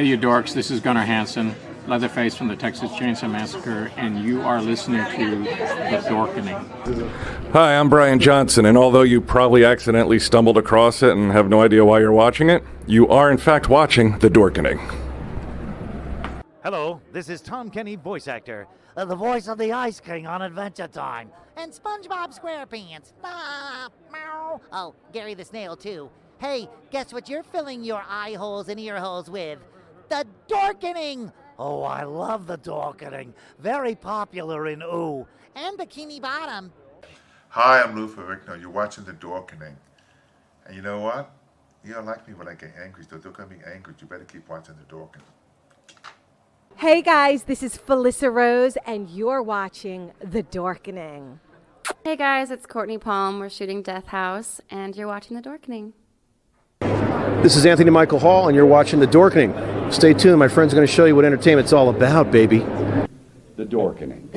Hey, you dorks, this is Gunnar Hansen, Leatherface from the Texas Chainsaw Massacre, and you are listening to The Dorkening. Hi, I'm Brian Johnson, and although you probably accidentally stumbled across it and have no idea why you're watching it, you are in fact watching The Dorkening. Hello, this is Tom Kenny, voice actor, the voice of the Ice King on Adventure Time, and SpongeBob SquarePants. Meow. Oh, Gary the Snail, too. Hey, guess what you're filling your eye holes and ear holes with? The Dorkening! Oh, I love the Dorkening. Very popular in Ooh. And Bikini Bottom. Hi, I'm Lou Ferrigno. You're watching The Dorkening. And you know what? You don't like me when I get angry, so don't get me angry. You better keep watching The Dorkening. Hey guys, this is Felissa Rose, and you're watching The Dorkening. Hey guys, it's Courtney Palm. We're shooting Death House, and you're watching The Dorkening. This is Anthony Michael Hall, and you're watching The Dorkening. Stay tuned, my friend's going to show you what entertainment's all about, baby. The Dorkening.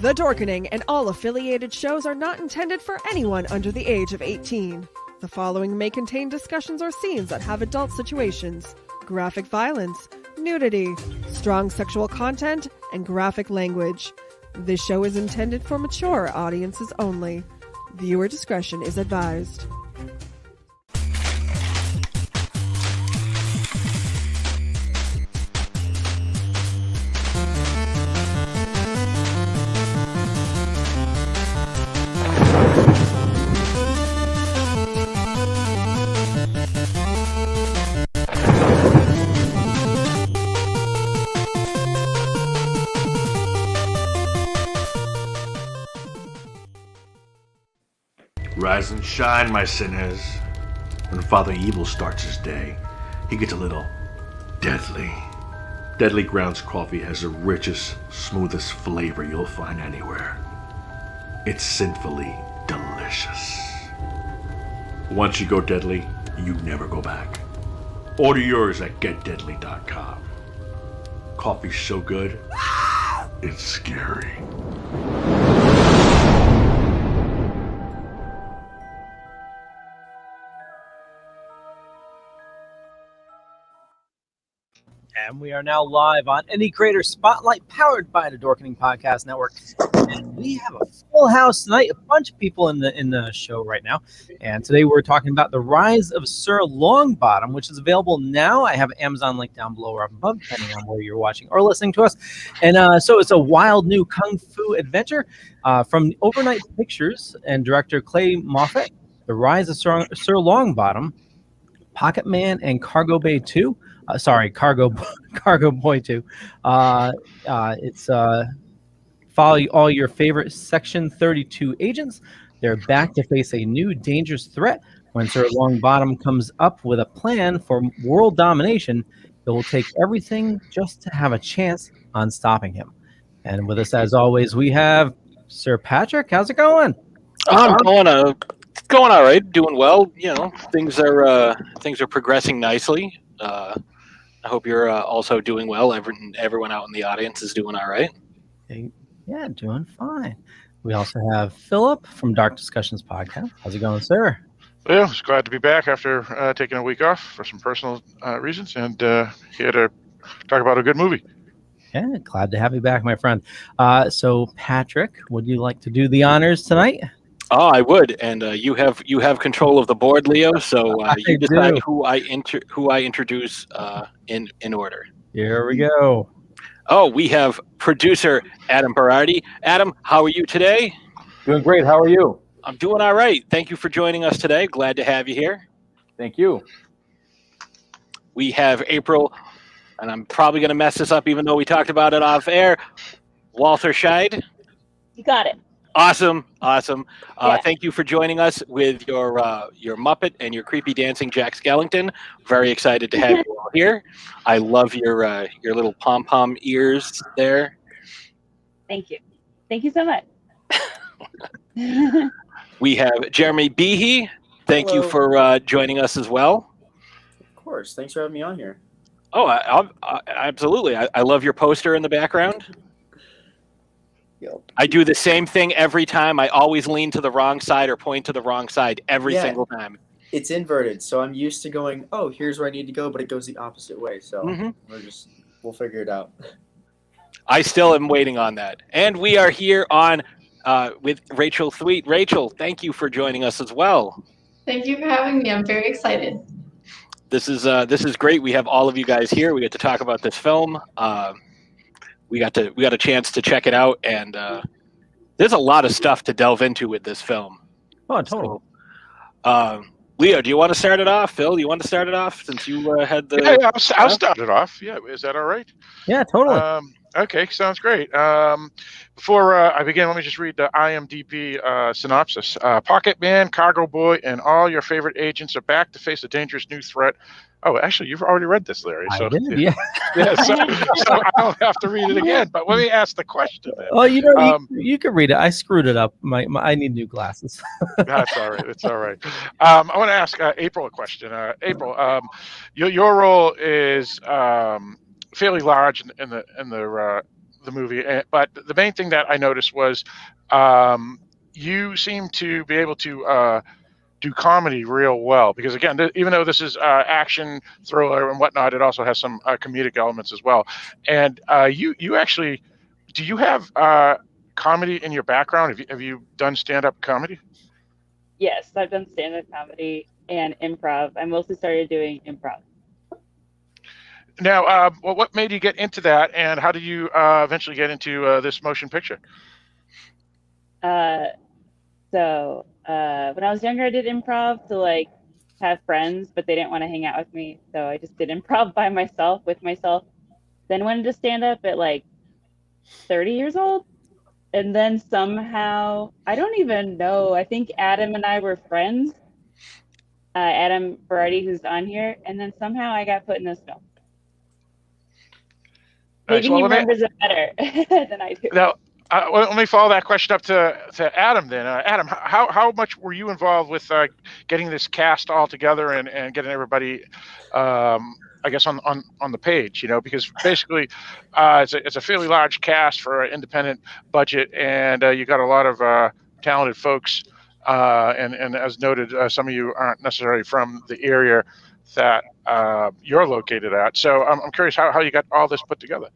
The Dorkening and all affiliated shows are not intended for anyone under the age of 18. The following may contain discussions or scenes that have adult situations, graphic violence, nudity, strong sexual content, and graphic language. This show is intended for mature audiences only. Viewer discretion is advised. Rise and shine, my sinners. When Father Evil starts his day, he gets a little deadly. Deadly Grounds coffee has the richest, smoothest flavor you'll find anywhere. It's sinfully delicious. Once you go deadly, you never go back. Order yours at getdeadly.com. Coffee's so good, it's scary. And we are now live on Indie Creator Spotlight, powered by the Dorkening Podcast Network. And we have a full house tonight, a bunch of people in the show right now. And today we're talking about The Rise of Sir Longbottom, which is available now. I have an Amazon link down below or up above, depending on where you're watching or listening to us. And so it's a wild new kung fu adventure from Overnight Pictures and director Clay Moffatt. The Rise of Sir Longbottom, Pocketman, and Cargoboy 2. Cargoboy 2. It's follow all your favorite Section 32 agents. They're back to face a new dangerous threat. When Sir Longbottom comes up with a plan for world domination, it will take everything just to have a chance on stopping him. And with us, as always, we have Sir Patrick. How's it going? I'm going all right, doing well. You know, things are progressing nicely. I hope you're also doing well. Everyone out in the audience is doing all right. Yeah, doing fine. We also have Philip from Dark Discussions Podcast. How's it going, sir? Well, just glad to be back after taking a week off for some personal reasons, and here to talk about a good movie. Yeah, glad to have you back, my friend. So, Patrick, would you like to do the honors tonight? Oh, I would, and you have control of the board, Leo. So you decide who I introduce in order. Here we go. Oh, we have producer Adam Berardi. Adam, how are you today? Doing great. How are you? I'm doing all right. Thank you for joining us today. Glad to have you here. Thank you. We have April, and I'm probably going to mess this up, even though we talked about it off air. Walterscheid. You got it. Awesome. Yeah. Thank you for joining us with your Muppet and your creepy dancing Jack Skellington. Very excited to have you all here. I love your little pom-pom ears there. Thank you. Thank you so much. We have Jeremy Behie. Thank you for joining us as well. Of course. Thanks for having me on here. Oh, absolutely. I love your poster in the background. Yep. I do the same thing every time. I always lean to the wrong side or point to the wrong side every single time. It's inverted, so I'm used to going, oh, here's where I need to go, but it goes the opposite way. So we'll figure it out. I still am waiting on that. And we are here on with Rachel Thweatt. Rachel, thank you for joining us as well. Thank you for having me. I'm very excited. This is great. We have all of you guys here. We get to talk about this film. We got a chance to check it out, and there's a lot of stuff to delve into with this film. Oh, totally. So, Leo, do you want to start it off? Phil, you want to start it off since you had the? Yeah, I'll start it off. Yeah, is that all right? Yeah, totally. Okay, sounds great. Before I begin, let me just read the IMDb synopsis. Pocketman, Cargoboy, and all your favorite agents are back to face a dangerous new threat. Oh, actually, you've already read this, Larry. So, I did, yeah. so I don't have to read it again. But let me ask the question then. Well, you can read it. I screwed it up. I need new glasses. That's all right. It's all right. I want to ask April a question. April, your role is fairly large in the movie, but the main thing that I noticed was you seem to be able to do comedy real well, because again, even though this is action thriller and whatnot, it also has some comedic elements as well. And you actually, do you have comedy in your background? Have you done stand-up comedy? Yes, I've done stand-up comedy and improv. I mostly started doing improv. Now, what made you get into that, and how did you eventually get into this motion picture? So when I was younger, I did improv to have friends, but they didn't want to hang out with me. So I just did improv by myself, with myself. Then went into stand up at 30 years old. And then somehow, I don't even know, I think Adam and I were friends. Adam Berardi, who's on here. And then somehow I got put in this film. Maybe he remembers it better than I do. Now, let me follow that question up to Adam then. Adam, how much were you involved with getting this cast all together and getting everybody, I guess, on the page? Because basically it's a fairly large cast for an independent budget, and you got a lot of talented folks. And as noted, some of you aren't necessarily from the area that you're located at. So I'm curious how you got all this put together.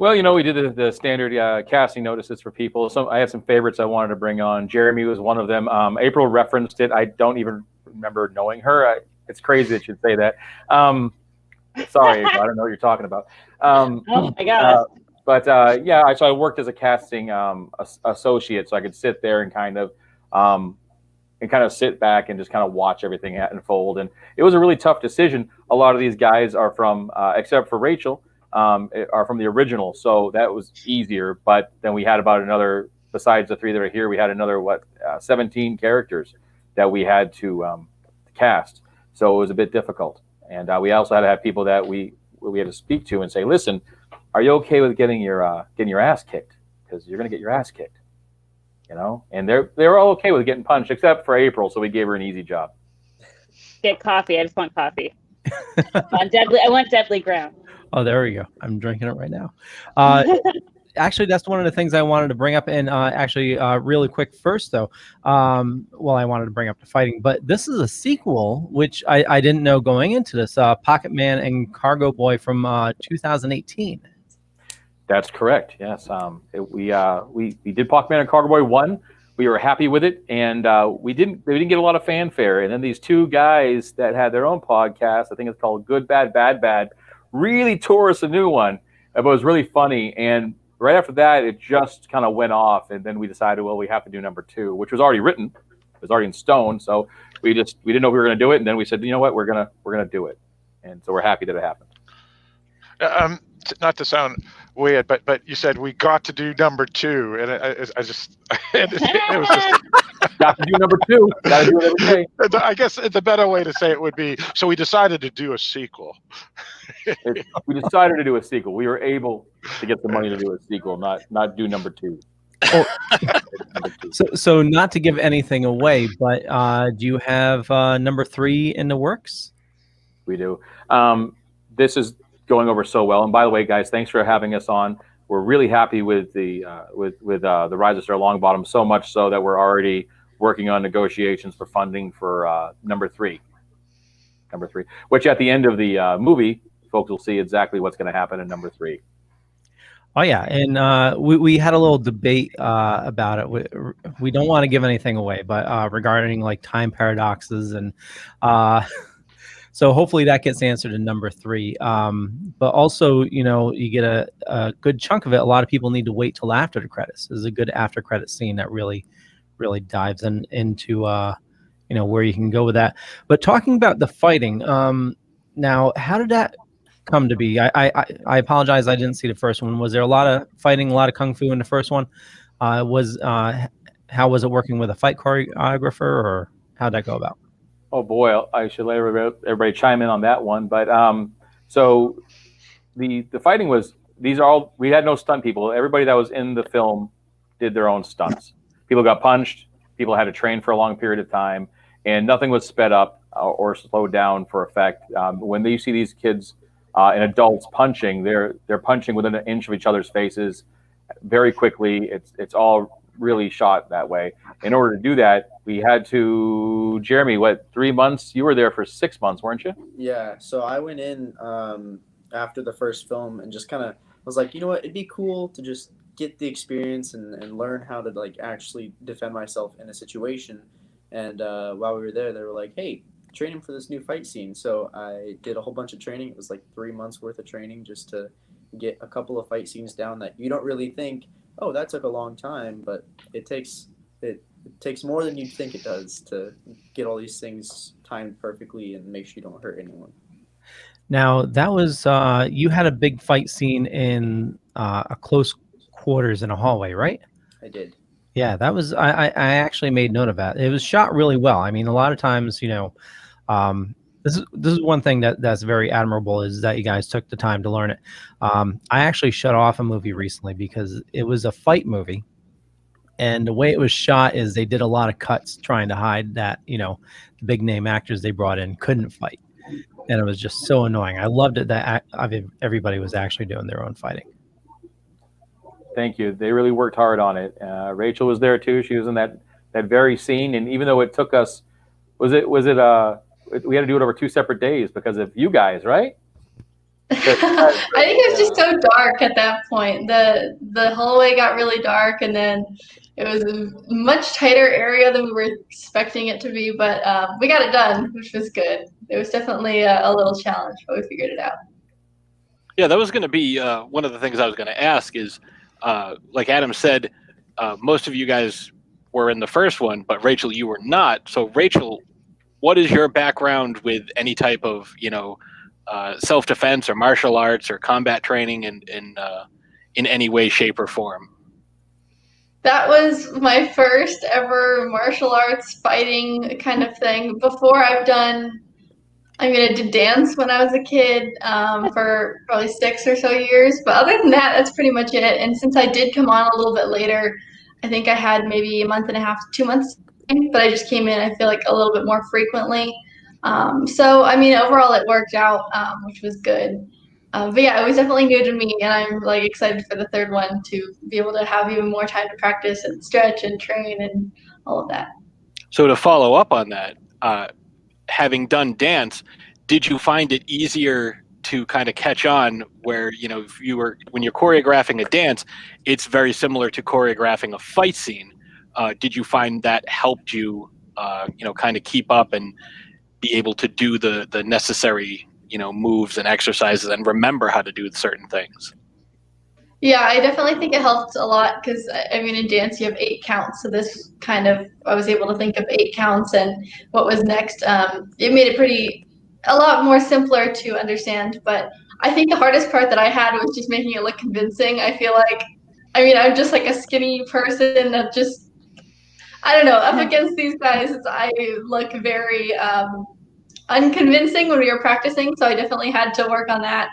Well, we did the standard casting notices for people. I had some favorites I wanted to bring on. Jeremy was one of them. April referenced it. I don't even remember knowing her. It's crazy that you'd say that. Sorry, April, I don't know what you're talking about. Oh my God. But so I worked as a casting associate, so I could sit there and kind of sit back and just kind of watch everything unfold. And it was a really tough decision. A lot of these guys are from, except for Rachel, are from the original, so that was easier. But then we had about another, besides the 3 that are here, we had another 17 characters that we had to cast. So it was a bit difficult, and we also had to have people that we had to speak to and say, "Listen, are you okay with getting your ass kicked? Because you're going to get your ass kicked." And they were all okay with getting punched, except for April, so we gave her an easy job. Get coffee. I just want coffee. I want deadly ground. Oh, there we go. I'm drinking it right now. Actually, that's one of the things I wanted to bring up. And really quick first, though, I wanted to bring up the fighting. But this is a sequel, which I didn't know going into this, Pocketman and Cargoboy from 2018. That's correct. Yes. We did Pocketman and Cargoboy 1. We were happy with it, and we didn't get a lot of fanfare. And then these 2 guys that had their own podcast, I think it's called Good, Bad, Bad, Bad, really tore us a new one. It was really funny. And right after that, it just kind of went off. And then we decided, well, we have to do number 2, which was already written. It was already in stone. So we didn't know we were going to do it. And then we said, you know what, we're gonna do it. And so we're happy that it happened. Not to sound weird, but you said we got to do number 2, and I just it was just got to do number 2. Got to do it every day. I guess the better way to say it would be, so we decided to do a sequel. We decided to do a sequel. We were able to get the money to do a sequel, not do number 2. Oh. So not to give anything away, but do you have number 3 in the works? We do. this is going over so well. And by the way, guys, thanks for having us on. We're really happy with the Rise of Sir Longbottom, so much so that we're already working on negotiations for funding for number three, which at the end of the movie, folks will see exactly what's going to happen in number 3. Oh yeah, and we had a little debate about it. We don't want to give anything away, but regarding like time paradoxes, and so hopefully that gets answered in number 3. But also, you know, you get a good chunk of it. A lot of people need to wait till after the credits. There's a good after credit scene that really dives into you know, where you can go with that. But talking about the fighting, now how did that come to be? I apologize, I didn't see the first one. Was there a lot of fighting, a lot of kung fu in the first one? How was it working with a fight choreographer, or how'd that go about? Oh boy, I should let everybody chime in on that one. But so the fighting was, we had no stunt people. Everybody that was in the film did their own stunts. People got punched, people had to train for a long period of time, and nothing was sped up or slowed down for effect. When you see these kids and adults punching, they're punching within an inch of each other's faces very quickly. It's all really shot that way. In order to do that, we had to, Jeremy, 3 months? You were there for 6 months, weren't you? Yeah, so I went in after the first film and just kind of was like, you know what, it'd be cool to just get the experience and learn how to like actually defend myself in a situation. And while we were there, they were like, hey, training for this new fight scene. So I did a whole bunch of training. It was like 3 months worth of training just to get a couple of fight scenes down that you don't really think, oh, that took a long time, but it takes more than you'd think it does to get all these things timed perfectly and make sure you don't hurt anyone. Now that was you had a big fight scene in a close quarters in a hallway, right? I did. Yeah, that was I actually made note of that. It was shot really well. I mean, a lot of times, you know, this is one thing that's very admirable, is that you guys took the time to learn it. I actually shut off a movie recently because it was a fight movie, and the way it was shot is they did a lot of cuts trying to hide that, you know, the big name actors they brought in couldn't fight, and it was just so annoying. I loved it that everybody was actually doing their own fighting. Thank you. They really worked hard on it. Rachel was there too. She was in that very scene, and even though it took us, we had to do it over 2 separate days because of you guys, right? I think it was just so dark at that point. The hallway got really dark, and then it was a much tighter area than we were expecting it to be, but we got it done, which was good. It was definitely a little challenge, but we figured it out. Yeah, that was going to be one of the things I was going to ask is, like Adam said, most of you guys were in the first one, but Rachel, you were not. So Rachel, what is your background with any type of, you know, self-defense or martial arts or combat training in any way, shape, or form? That was my first ever martial arts fighting kind of thing. Before I did dance when I was a kid for probably 6 or so years. But other than that, that's pretty much it. And since I did come on a little bit later, I think I had maybe a month and a half, 2 months, but I just came in, I feel like, a little bit more frequently. So, I mean, overall it worked out, which was good. But yeah, it was definitely new to me, and I'm like excited for the third one to be able to have even more time to practice and stretch and train and all of that. So to follow up on that, having done dance, did you find it easier to kind of catch on where, you know, when you're choreographing a dance, it's very similar to choreographing a fight scene? Did you find that helped you, you know, kind of keep up and be able to do the necessary, you know, moves and exercises and remember how to do certain things? Yeah, I definitely think it helped a lot because, I mean, in dance you have 8 counts. So this kind of, I was able to think of 8 counts and what was next. It made it a lot more simpler to understand. But I think the hardest part that I had was just making it look convincing. I feel like, I mean, I'm just like a skinny person that just, I don't know, up against these guys, I look very unconvincing when we were practicing, so I definitely had to work on that.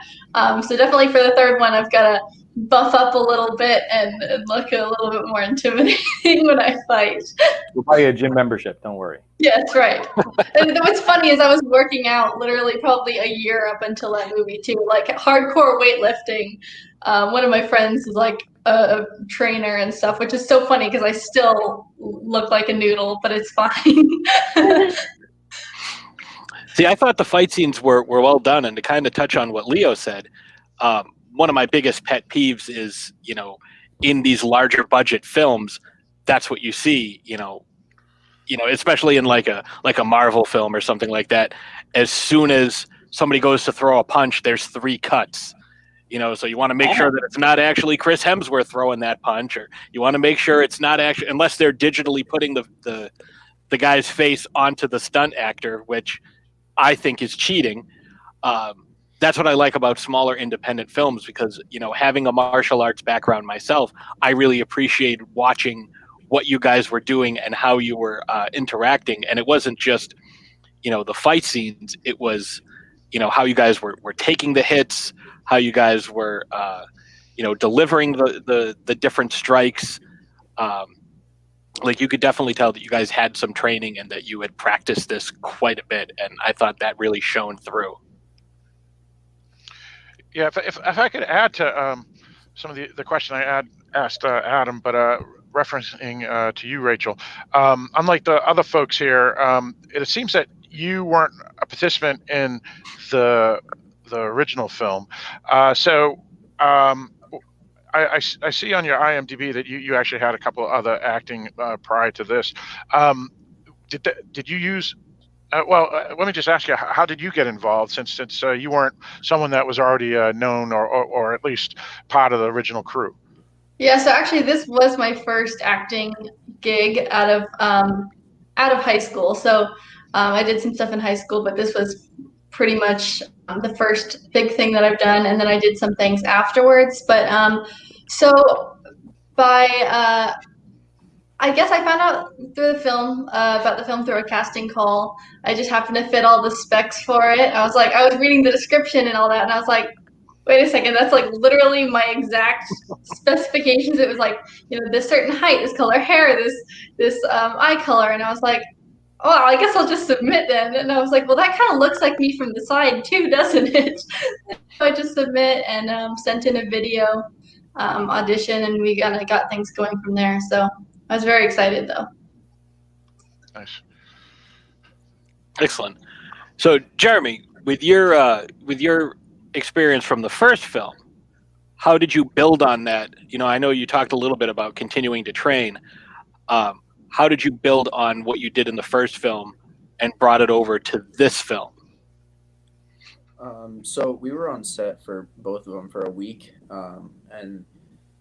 So definitely for the third one, I've got to buff up a little bit and look a little bit more intimidating when I fight. We'll buy you a gym membership. Don't worry. Yes, right. And what's funny is I was working out literally probably a year up until that movie too, like hardcore weightlifting. One of my friends is like a trainer and stuff, which is so funny because I still look like a noodle, but it's fine. See, I thought the fight scenes were well done, and to kind of touch on what Leo said, one of my biggest pet peeves is, in these larger budget films, that's what you see, especially in like a Marvel film or something like that. As soon as somebody goes to throw a punch, there's 3 cuts. So you want to make sure that it's not actually Chris Hemsworth throwing that punch, or you want to make sure it's not actually, unless they're digitally putting the guy's face onto the stunt actor, which I think is cheating. That's what I like about smaller independent films, because, having a martial arts background myself, I really appreciated watching what you guys were doing and how you were interacting. And it wasn't just, the fight scenes. It was, how you guys were taking the hits, how you guys were, delivering the different strikes. Like, you could definitely tell that you guys had some training and that you had practiced this quite a bit. And I thought that really shone through. Yeah, if I could add to some of the question I asked Adam, but referencing to you, Rachel, unlike the other folks here, it seems that you weren't a participant in the original film. So I see on your IMDb that you actually had a couple of other acting prior to this. Did you use? Let me just ask you, how did you get involved, since you weren't someone that was already known or at least part of the original crew? Yeah, so actually this was my first acting gig out of high school. So I did some stuff in high school, but this was pretty much the first big thing that I've done, and then I did some things afterwards. But so by I guess I found out through the film about the film through a casting call. I just happened to fit all the specs for it. I was reading the description and all that, and I was like, wait a second, that's like literally my exact specifications. It was like, this certain height, this color hair, this eye color, and I was like, oh, I guess I'll just submit then. And I was like, well, that kind of looks like me from the side too, doesn't it? So I just submit and sent in a video audition, and we kind of got things going from there. So I was very excited, though. Nice. Excellent. So, Jeremy, with your experience from the first film, how did you build on that? I know you talked a little bit about continuing to train. How did you build on what you did in the first film and brought it over to this film? So we were on set for both of them for a week, and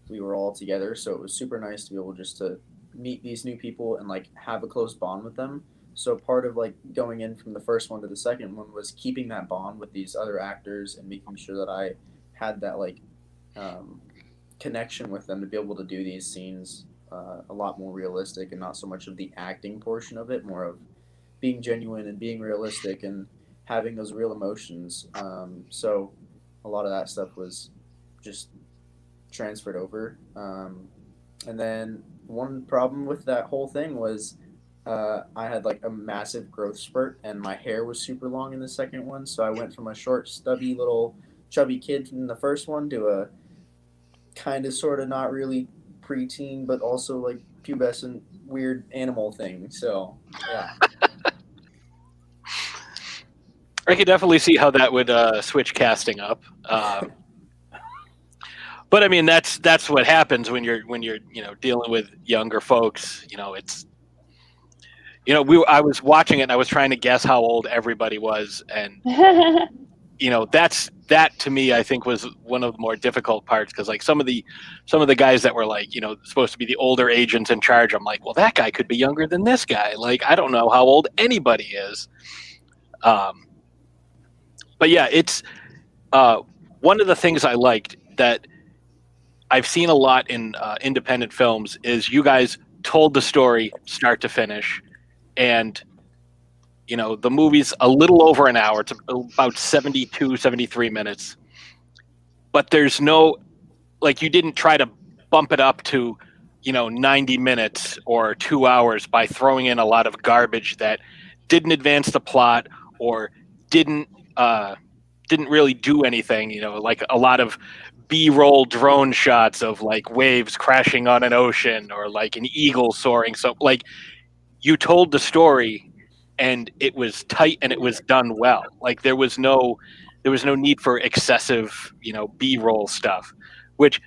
we were all together. So it was super nice to be able just to meet these new people and like have a close bond with them. So part of like going in from the first one to the second one was keeping that bond with these other actors and making sure that I had that like connection with them to be able to do these scenes a lot more realistic, and not so much of the acting portion of it, more of being genuine and being realistic and having those real emotions. So a lot of that stuff was just transferred over. And then one problem with that whole thing was I had like a massive growth spurt, and my hair was super long in the second one. So I went from a short, stubby, little chubby kid from the first one to a kind of sort of not really preteen, but also like pubescent weird animal thing. So yeah. I could definitely see how that would switch casting up. But I mean, that's what happens when you're dealing with younger folks. It's I was watching it and I was trying to guess how old everybody was, and that to me I think was one of the more difficult parts, because like some of the guys that were like supposed to be the older agents in charge, I'm like, well, that guy could be younger than this guy. Like, I don't know how old anybody is. But yeah, it's one of the things I liked that I've seen a lot in independent films is you guys told the story start to finish, and the movie's a little over an hour. It's about 72, 73 minutes, but there's no like you didn't try to bump it up to 90 minutes or 2 hours by throwing in a lot of garbage that didn't advance the plot or didn't really do anything, like a lot of B-roll drone shots of like waves crashing on an ocean or like an eagle soaring. So like you told the story and it was tight and it was done well. Like there was no need for excessive, B-roll stuff, which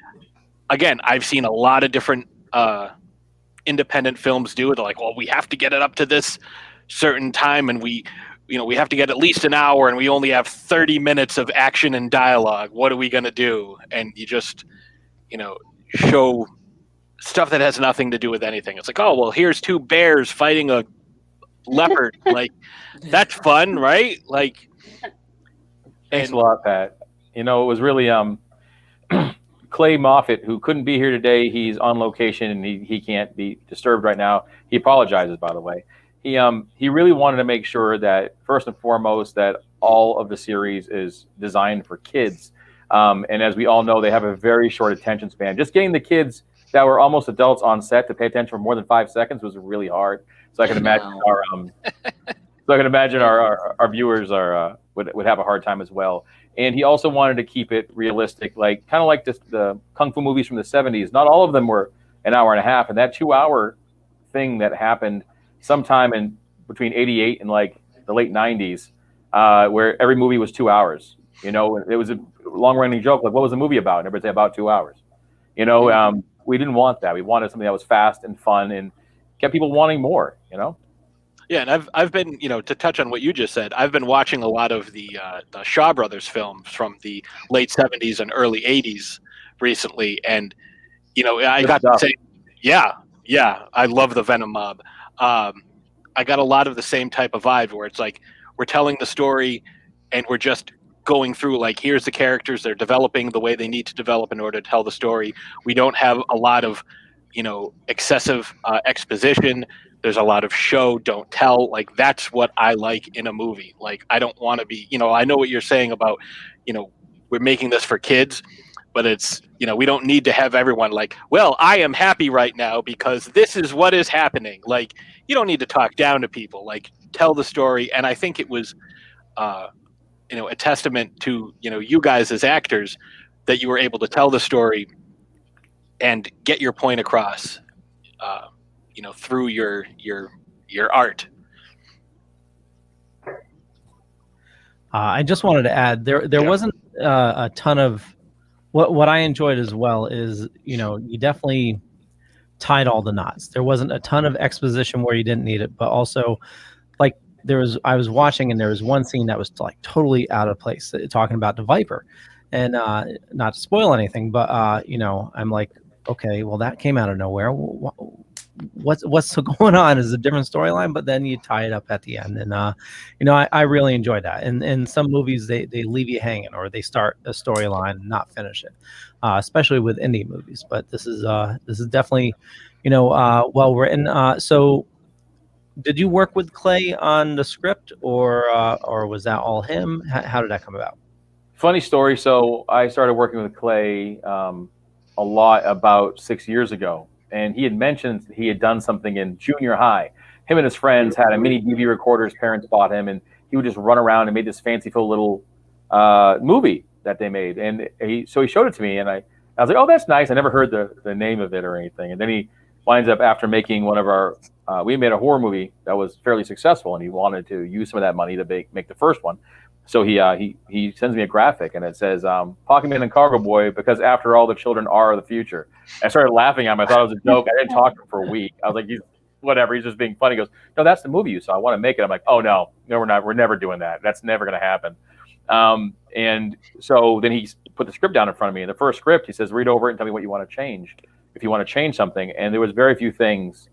again, I've seen a lot of different independent films do it. They're like, well, we have to get it up to this certain time and we have to get at least an hour and we only have 30 minutes of action and dialogue. What are we going to do? And you just, show stuff that has nothing to do with anything. It's like, oh, well, here's two bears fighting a leopard. Like, that's fun, right? Like, Thanks a lot, Pat. It was really Clay Moffatt, who couldn't be here today. He's on location and he can't be disturbed right now. He apologizes, by the way. He really wanted to make sure that, first and foremost, that all of the series is designed for kids. And as we all know, they have a very short attention span. Just getting the kids that were almost adults on set to pay attention for more than 5 seconds was really hard. So I can imagine our viewers would have a hard time as well. And he also wanted to keep it realistic, kind of like the kung fu movies from the 70s. Not all of them were an hour and a half, and that 2-hour thing that happened sometime in between 88 and like the late 90s, where every movie was 2 hours. It was a long-running joke. Like, what was the movie about? And everybody say about 2 hours. We didn't want that. We wanted something that was fast and fun and kept people wanting more. Yeah, and I've been, to touch on what you just said, I've been watching a lot of the Shaw Brothers films from the late 70s and early 80s recently, and I got to say, yeah, I love the Venom Mob. I got a lot of the same type of vibe where it's like we're telling the story and we're just going through like, here's the characters, they're developing the way they need to develop in order to tell the story. We don't have a lot of excessive exposition. There's a lot of show, don't tell. Like, that's what I like in a movie. Like, I don't want to be, I know what you're saying about, we're making this for kids, but it's, we don't need to have everyone like, well, I am happy right now because this is what is happening. Like, you don't need to talk down to people, like, tell the story. And I think it was, a testament to, you guys as actors that you were able to tell the story and get your point across, through your art. I just wanted to add there wasn't a ton of what I enjoyed as well is you definitely tied all the knots. There wasn't a ton of exposition where you didn't need it, but also like I was watching and there was one scene that was like totally out of place, talking about the Viper, and not to spoil anything, but I'm like, okay, well that came out of nowhere. What's going on is a different storyline, but then you tie it up at the end, and I really enjoyed that. And some movies they leave you hanging, or they start a storyline and not finish it, especially with indie movies. But this is definitely well written. So did you work with Clay on the script, or was that all him? How did that come about? Funny story. So I started working with Clay a lot about 6 years ago. And he had mentioned he had done something in junior high. Him and his friends had a mini DV recorder his parents bought him, and he would just run around and made this fanciful little movie that they made. And he showed it to me, and I was like, oh, that's nice. I never heard the name of it or anything. And then he winds up, after making one of our, we made a horror movie that was fairly successful, and he wanted to use some of that money to make the first one. So he sends me a graphic, and it says, Pocketman and Cargoboy, because after all, the children are the future. I started laughing at him. I thought it was a joke. I didn't talk to him for a week. I was like, whatever. He's just being funny. He goes, no, that's the movie you saw. I want to make it. I'm like, oh, no, we're not. We're never doing that. That's never going to happen. And so then he put the script down in front of me. In the first script, he says, read over it and tell me what you want to change, if you want to change something. And there was very few things.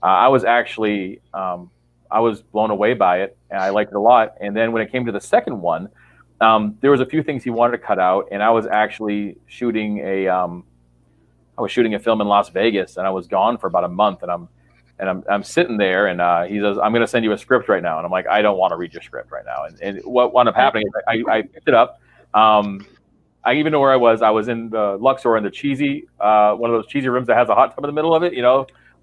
I was actually I was blown away by it, and I liked it a lot. And then when it came to the second one, there was a few things he wanted to cut out, and I was actually shooting a film in Las Vegas, and I was gone for about a month, and I'm sitting there, and he says, I'm going to send you a script right now, and I'm like, I don't want to read your script right now. And what wound up happening is I picked it up, I even know where I was. I was in the Luxor in the cheesy, one of those cheesy rooms that has a hot tub in the middle of it, and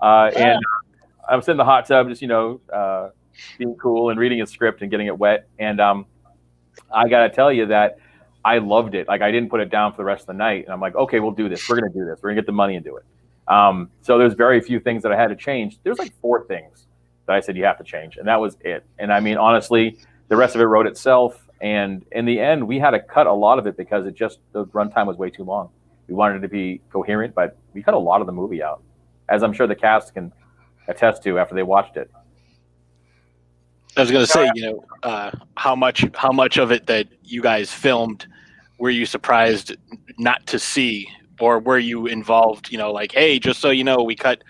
I was in the hot tub, just being cool and reading a script and getting it wet. And I got to tell you that I loved it. Like, I didn't put it down for the rest of the night. And I'm like, okay, we'll do this. We're going to do this. We're going to get the money and do it. So there's very few things that I had to change. There's like 4 things that I said you have to change, and that was it. And I mean, honestly, the rest of it wrote itself. And in the end, we had to cut a lot of it because the runtime was way too long. We wanted it to be coherent, but we cut a lot of the movie out, as I'm sure the cast can attest to after they watched it. I was going to say, how much of it that you guys filmed were you surprised not to see, or were you involved? Like, hey, just so you know, we cut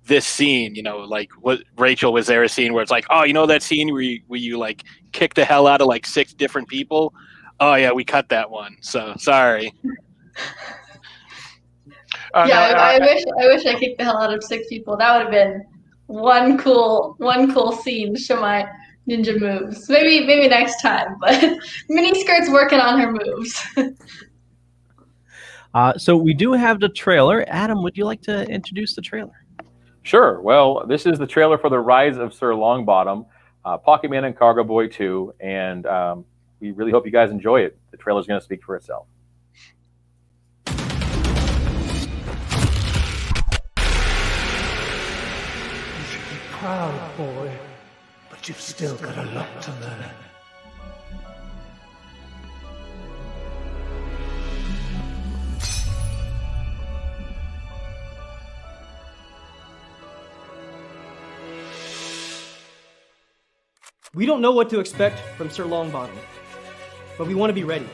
this scene. Like, what, Rachel, was there a scene where it's like, oh, that scene where you like kick the hell out of like 6 different people? Oh yeah, we cut that one. So sorry. I wish I kicked the hell out of 6 people. That would have been one cool scene to show my ninja moves. Maybe next time, but Miniskirt's working on her moves. So we do have the trailer. Adam, would you like to introduce the trailer? Sure. Well, this is the trailer for The Rise of Sir Longbottom, Pocketman and Cargoboy 2, and we really hope you guys enjoy it. The trailer is going to speak for itself. Proud boy, but you've still got a lot to learn. We don't know what to expect from Sir Longbottom, but we want to be ready.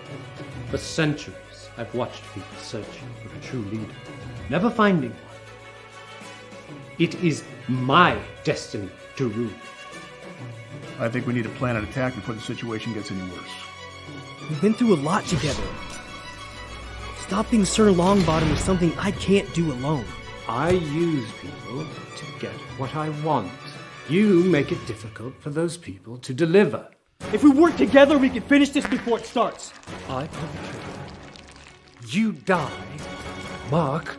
For centuries, I've watched people searching for a true leader, never finding one. It is my destiny to rule. I think we need to plan an attack before the situation gets any worse. We've been through a lot together. Stopping Sir Longbottom is something I can't do alone. I use people to get what I want. You make it difficult for those people to deliver. If we work together, we can finish this before it starts. I control. You die. Mark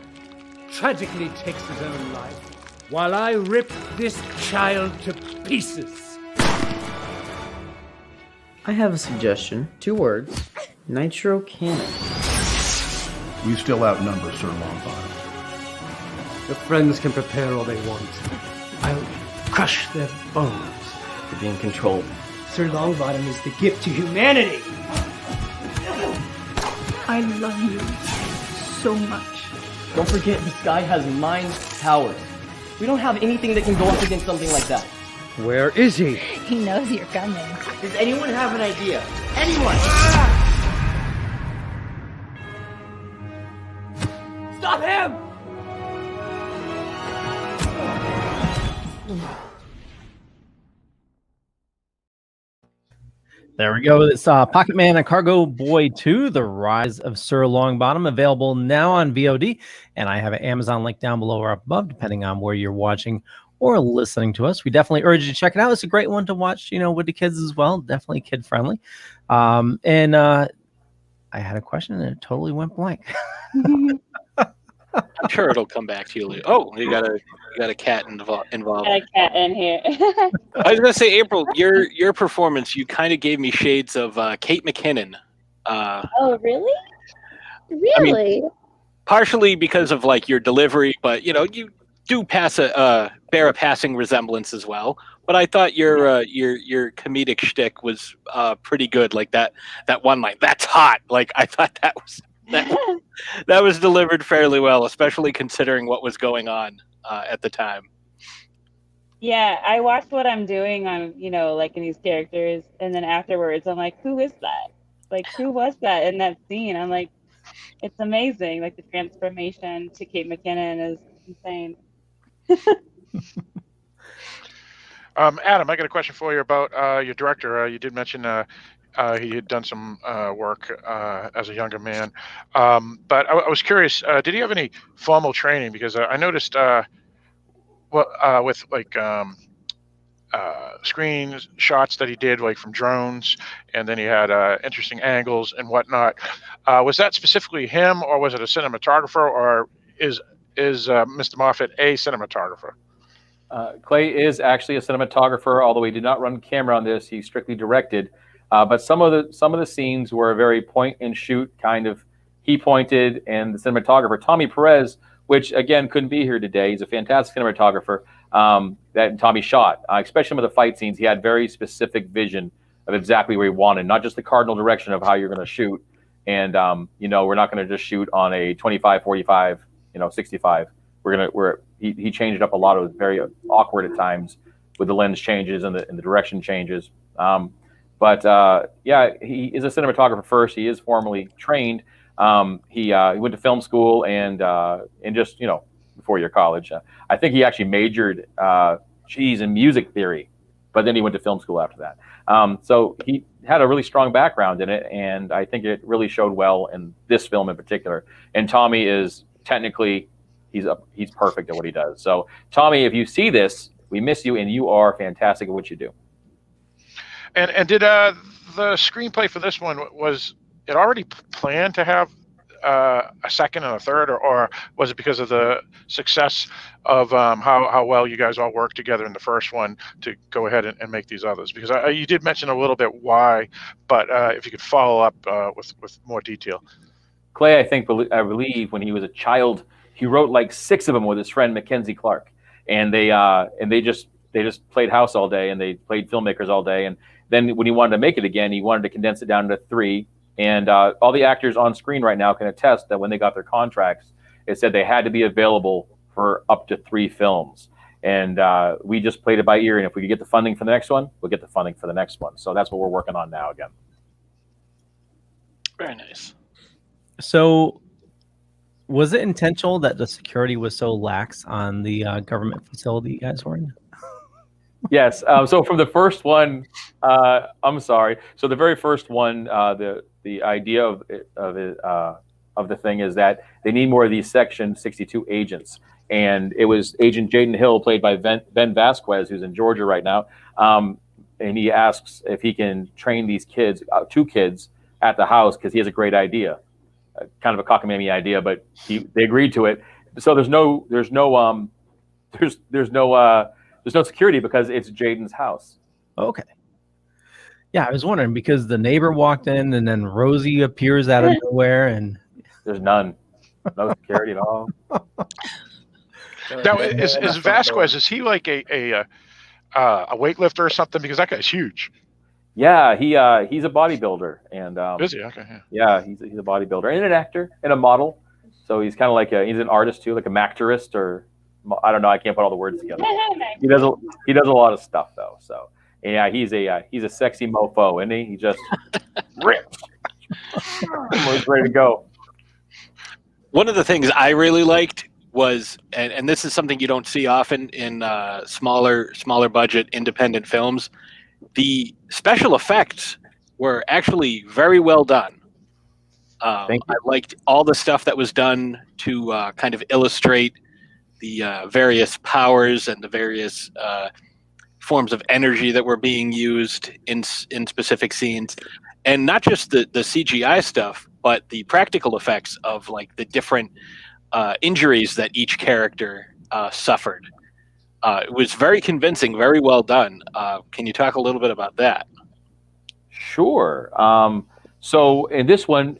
tragically takes his own life while I rip this child to pieces. I have a suggestion. 2 words. Nitro cannon. We still outnumber Sir Longbottom. The friends can prepare all they want. I'll crush their bones. You're being controlled. Sir Longbottom is the gift to humanity. I love you so much. Don't forget, this guy has mind powers. We don't have anything that can go up against something like that. Where is he? He knows you're coming. Does anyone have an idea? Anyone? Stop him! There we go. It's Pocketman and Cargoboy 2, The Rise of Sir Longbottom, available now on VOD. And I have an Amazon link down below or above, depending on where you're watching or listening to us. We definitely urge you to check it out. It's a great one to watch, with the kids as well. Definitely kid-friendly. And I had a question, and it totally went blank. I'm sure it'll come back to you later. Oh, you got a cat involved. Got a cat in here. I was gonna say, April, your performance, you kind of gave me shades of Kate McKinnon. Oh, really? Really? I mean, partially because of like your delivery, but you do bear a passing resemblance as well. But I thought your comedic shtick was pretty good. Like that one line, "That's hot." Like I thought that was delivered fairly well, especially considering what was going on at the time. Yeah, I watched what I'm doing on, like in these characters, and then afterwards I'm like, who is that? Like, who was that in that scene? I'm like, it's amazing. Like the transformation to Kate McKinnon is insane. Adam, I got a question for you about your director. You did mention he had done some work as a younger man. But I was curious, did he have any formal training? Because I noticed with like screen shots that he did, like from drones, and then he had interesting angles and whatnot. Was that specifically him, or was it a cinematographer, or is Mr. Moffatt a cinematographer? Clay is actually a cinematographer, although he did not run camera on this. He strictly directed. But some of the scenes were very point and shoot kind of. He pointed, and the cinematographer Tommy Perez, which again couldn't be here today. He's a fantastic cinematographer. That Tommy shot, especially with the fight scenes. He had very specific vision of exactly where he wanted, not just the cardinal direction of how you're going to shoot. And we're not going to just shoot on a 25, 45, 65. He changed up a lot. It was very awkward at times with the lens changes and the direction changes. But he is a cinematographer first. He is formally trained. He went to film school and just before-year college. I think he actually majored in music theory, but then he went to film school after that. So he had a really strong background in it, and I think it really showed well in this film in particular. And Tommy is technically he's perfect at what he does. So Tommy, if you see this, we miss you, and you are fantastic at what you do. And did the screenplay for this one, was it already planned to have a second and a third, or was it because of the success of how well you guys all worked together in the first one to go ahead and make these others? Because you did mention a little bit why, but if you could follow up with more detail. Clay, I believe when he was a child, he wrote like 6 of them with his friend Mackenzie Clark, and they just played house all day, and they played filmmakers all day, and then when he wanted to make it again, he wanted to condense it down to 3. And all the actors on screen right now can attest that when they got their contracts, it said they had to be available for up to 3 films. And we just played it by ear. And if we could get the funding for the next one, we'll get the funding for the next one. So that's what we're working on now again. Very nice. So was it intentional that the security was so lax on the government facility you guys were in? Yes. So from the first one, I'm sorry. So the very first one, the idea of the thing is that they need more of these Section 62 agents, and it was Agent Jaden Hill, played by Ben Vasquez, who's in Georgia right now, and he asks if he can train these kids, 2 kids, at the house because he has a great idea, kind of a cockamamie idea, but they agreed to it. So there's no security because it's Jaden's house. Okay. Yeah, I was wondering because the neighbor walked in and then Rosie appears out of nowhere and there's no security at all. Now, is Vasquez, is he like a weightlifter or something? Because that guy's huge. Yeah, he's a bodybuilder, and is he? Okay. Yeah, he's a bodybuilder and an actor and a model. So he's kind of like he's an artist too, like a mactorist, or I don't know. I can't put all the words together. He does a lot of stuff though. So yeah, he's a sexy mofo, isn't he? He just ripped. He's ready to go. One of the things I really liked was, and this is something you don't see often in smaller budget independent films, the special effects were actually very well done. I liked all the stuff that was done to kind of illustrate the various powers and the various forms of energy that were being used in specific scenes, and not just the CGI stuff, but the practical effects of like the different injuries that each character suffered. It was very convincing, very well done. Can you talk a little bit about that? Sure. So in this one,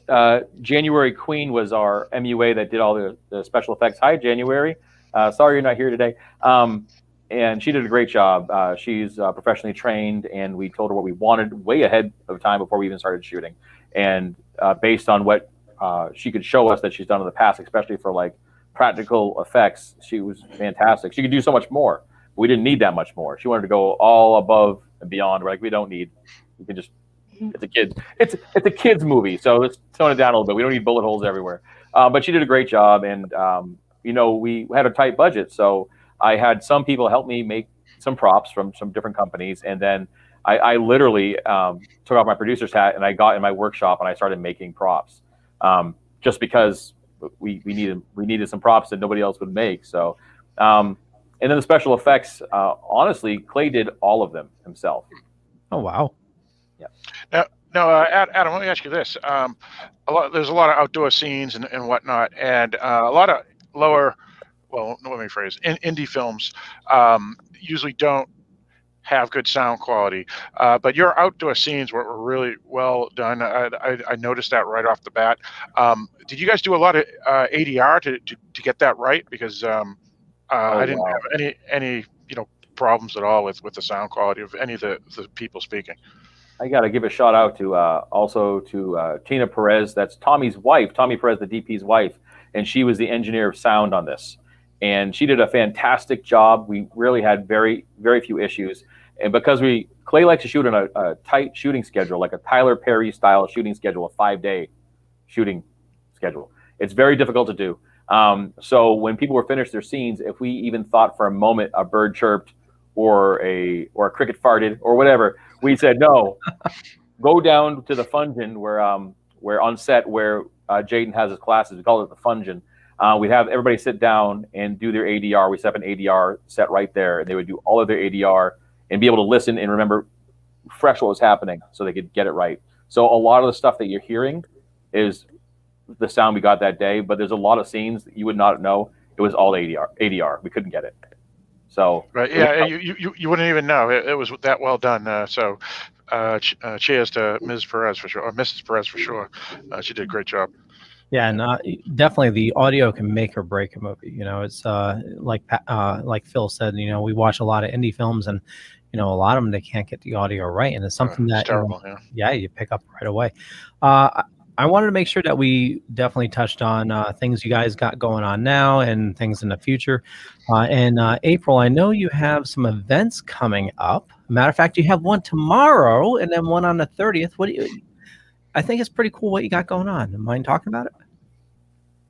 January Queen was our MUA that did all the special effects. Hi, January. Sorry you're not here today. And she did a great job. She's professionally trained, and we told her what we wanted way ahead of time before we even started shooting. And based on what she could show us that she's done in the past, especially for like practical effects, she was fantastic. She could do so much more. We didn't need that much more. She wanted to go all above and beyond. We're like, we don't need. We can just. It's a kids. It's a kids movie, so let's tone it down a little bit. We don't need bullet holes everywhere. But she did a great job, and we had a tight budget, so I had some people help me make some props from some different companies, and then I literally took off my producer's hat and I got in my workshop and I started making props, just because we needed some props that nobody else would make. So, and And then the special effects, honestly, Clay did all of them himself. Oh, wow. Yeah. Now, Adam, let me ask you this. There's a lot of outdoor scenes and whatnot, and a lot of lower, well, let me phrase, indie films usually don't have good sound quality. But your outdoor scenes were really well done. I noticed that right off the bat. Did you guys do a lot of ADR to get that right? Because I didn't have any problems at all with the sound quality of any of the people speaking. I got to give a shout out to also to Tina Perez. That's Tommy's wife, Tommy Perez, the DP's wife, and she was the engineer of sound on this. And she did a fantastic job. We really had very, very few issues. And because Clay likes to shoot on a tight shooting schedule, like a Tyler Perry style shooting schedule, a 5-day shooting schedule, it's very difficult to do. So when people were finished their scenes, if we even thought for a moment a bird chirped or a cricket farted or whatever, we said no. Go down to the Fungin where on set where Jaden has his classes. We call it the Fungin. We'd have everybody sit down and do their ADR. We set up an ADR set right there, and they would do all of their ADR and be able to listen and remember fresh what was happening so they could get it right. So a lot of the stuff that you're hearing is the sound we got that day, but there's a lot of scenes that you would not know. It was all ADR. We couldn't get it. So right, yeah, you wouldn't even know it was that well done. So cheers to Ms. Perez for sure, or Mrs. Perez for sure. She did a great job. Yeah, and definitely the audio can make or break a movie. It's like Phil said. We watch a lot of indie films, and a lot of them they can't get the audio right, and it's something that terrible. You pick up right away. I wanted to make sure that we definitely touched on things you guys got going on now and things in the future. And April, I know you have some events coming up. Matter of fact, you have one tomorrow and then one on the 30th. I think it's pretty cool what you got going on. Mind talking about it?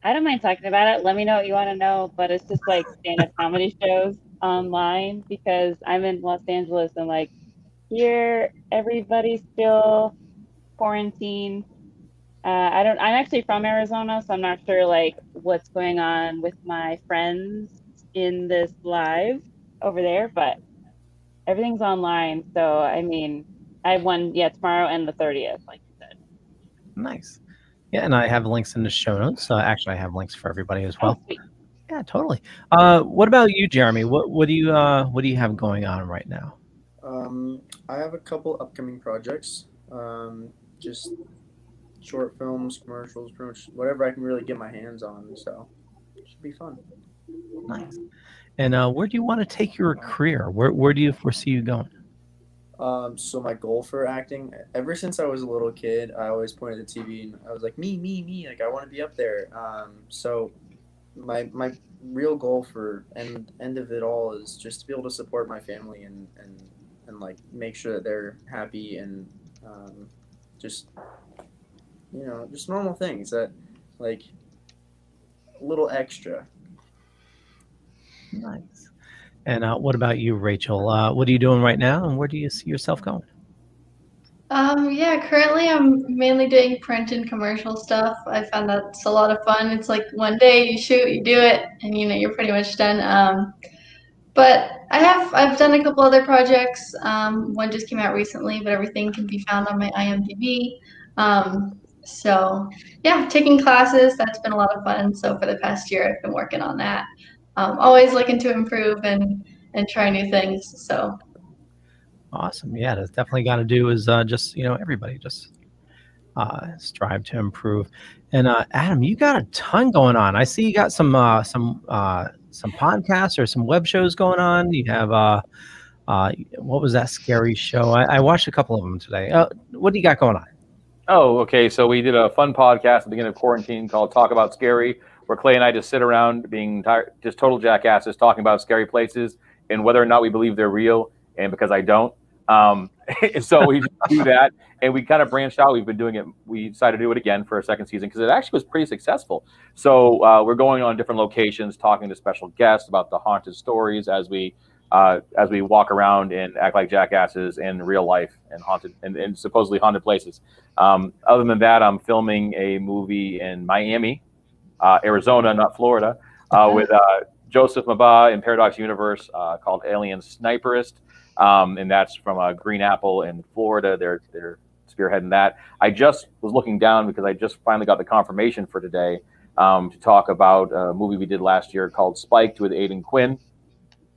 I don't mind talking about it. Let me know what you want to know, but it's just like stand-up comedy shows online because I'm in Los Angeles and here everybody's still quarantined. I'm actually from Arizona, so I'm not sure what's going on with my friends in this live over there, but everything's online. So I have one tomorrow and the 30th, like you said. Nice. Yeah, and I have links in the show notes. Actually, I have links for everybody as well. Sweet. Yeah, totally. What about you, Jeremy? What do you have going on right now? I have a couple upcoming projects. Just short films, commercials, pretty much whatever I can really get my hands on. So it should be fun. Nice. And where do you want to take your career? Where do you foresee you going? So my goal for acting, ever since I was a little kid, I always pointed at the TV and I was like, me, like I want to be up there. So my real goal for end of it all is just to be able to support my family and like make sure that they're happy and just normal things that like a little extra. Nice. And what about you, Rachel? What are you doing right now, and where do you see yourself going? Currently I'm mainly doing print and commercial stuff. I found that's a lot of fun. It's like one day you shoot, you do it, and you're pretty much done. But I've done a couple other projects. One just came out recently, but everything can be found on my IMDb. Taking classes, that's been a lot of fun. So for the past year, I've been working on that. Always looking to improve and try new things. So awesome. Yeah, that's definitely got to do is everybody just strive to improve. And Adam, you got a ton going on. I see you got some podcasts or some web shows going on. You have what was that scary show? I watched a couple of them today. What do you got going on? Oh, okay. So we did a fun podcast at the beginning of quarantine called Talk About Scary, where Clay and I just sit around being just total jackasses talking about scary places and whether or not we believe they're real. And because I don't. So we do that. And we kind of branched out. We've been doing it. We decided to do it again for a second season because it actually was pretty successful. So we're going on different locations, talking to special guests about the haunted stories as we walk around and act like jackasses in real life and haunted and supposedly haunted places. Other than that, I'm filming a movie in Miami, Arizona, not Florida, with Joseph Mabah in Paradox Universe called Alien Sniperist, and that's from Green Apple in Florida. They're spearheading that. I just was looking down because I just finally got the confirmation for today to talk about a movie we did last year called Spiked with Aidan Quinn,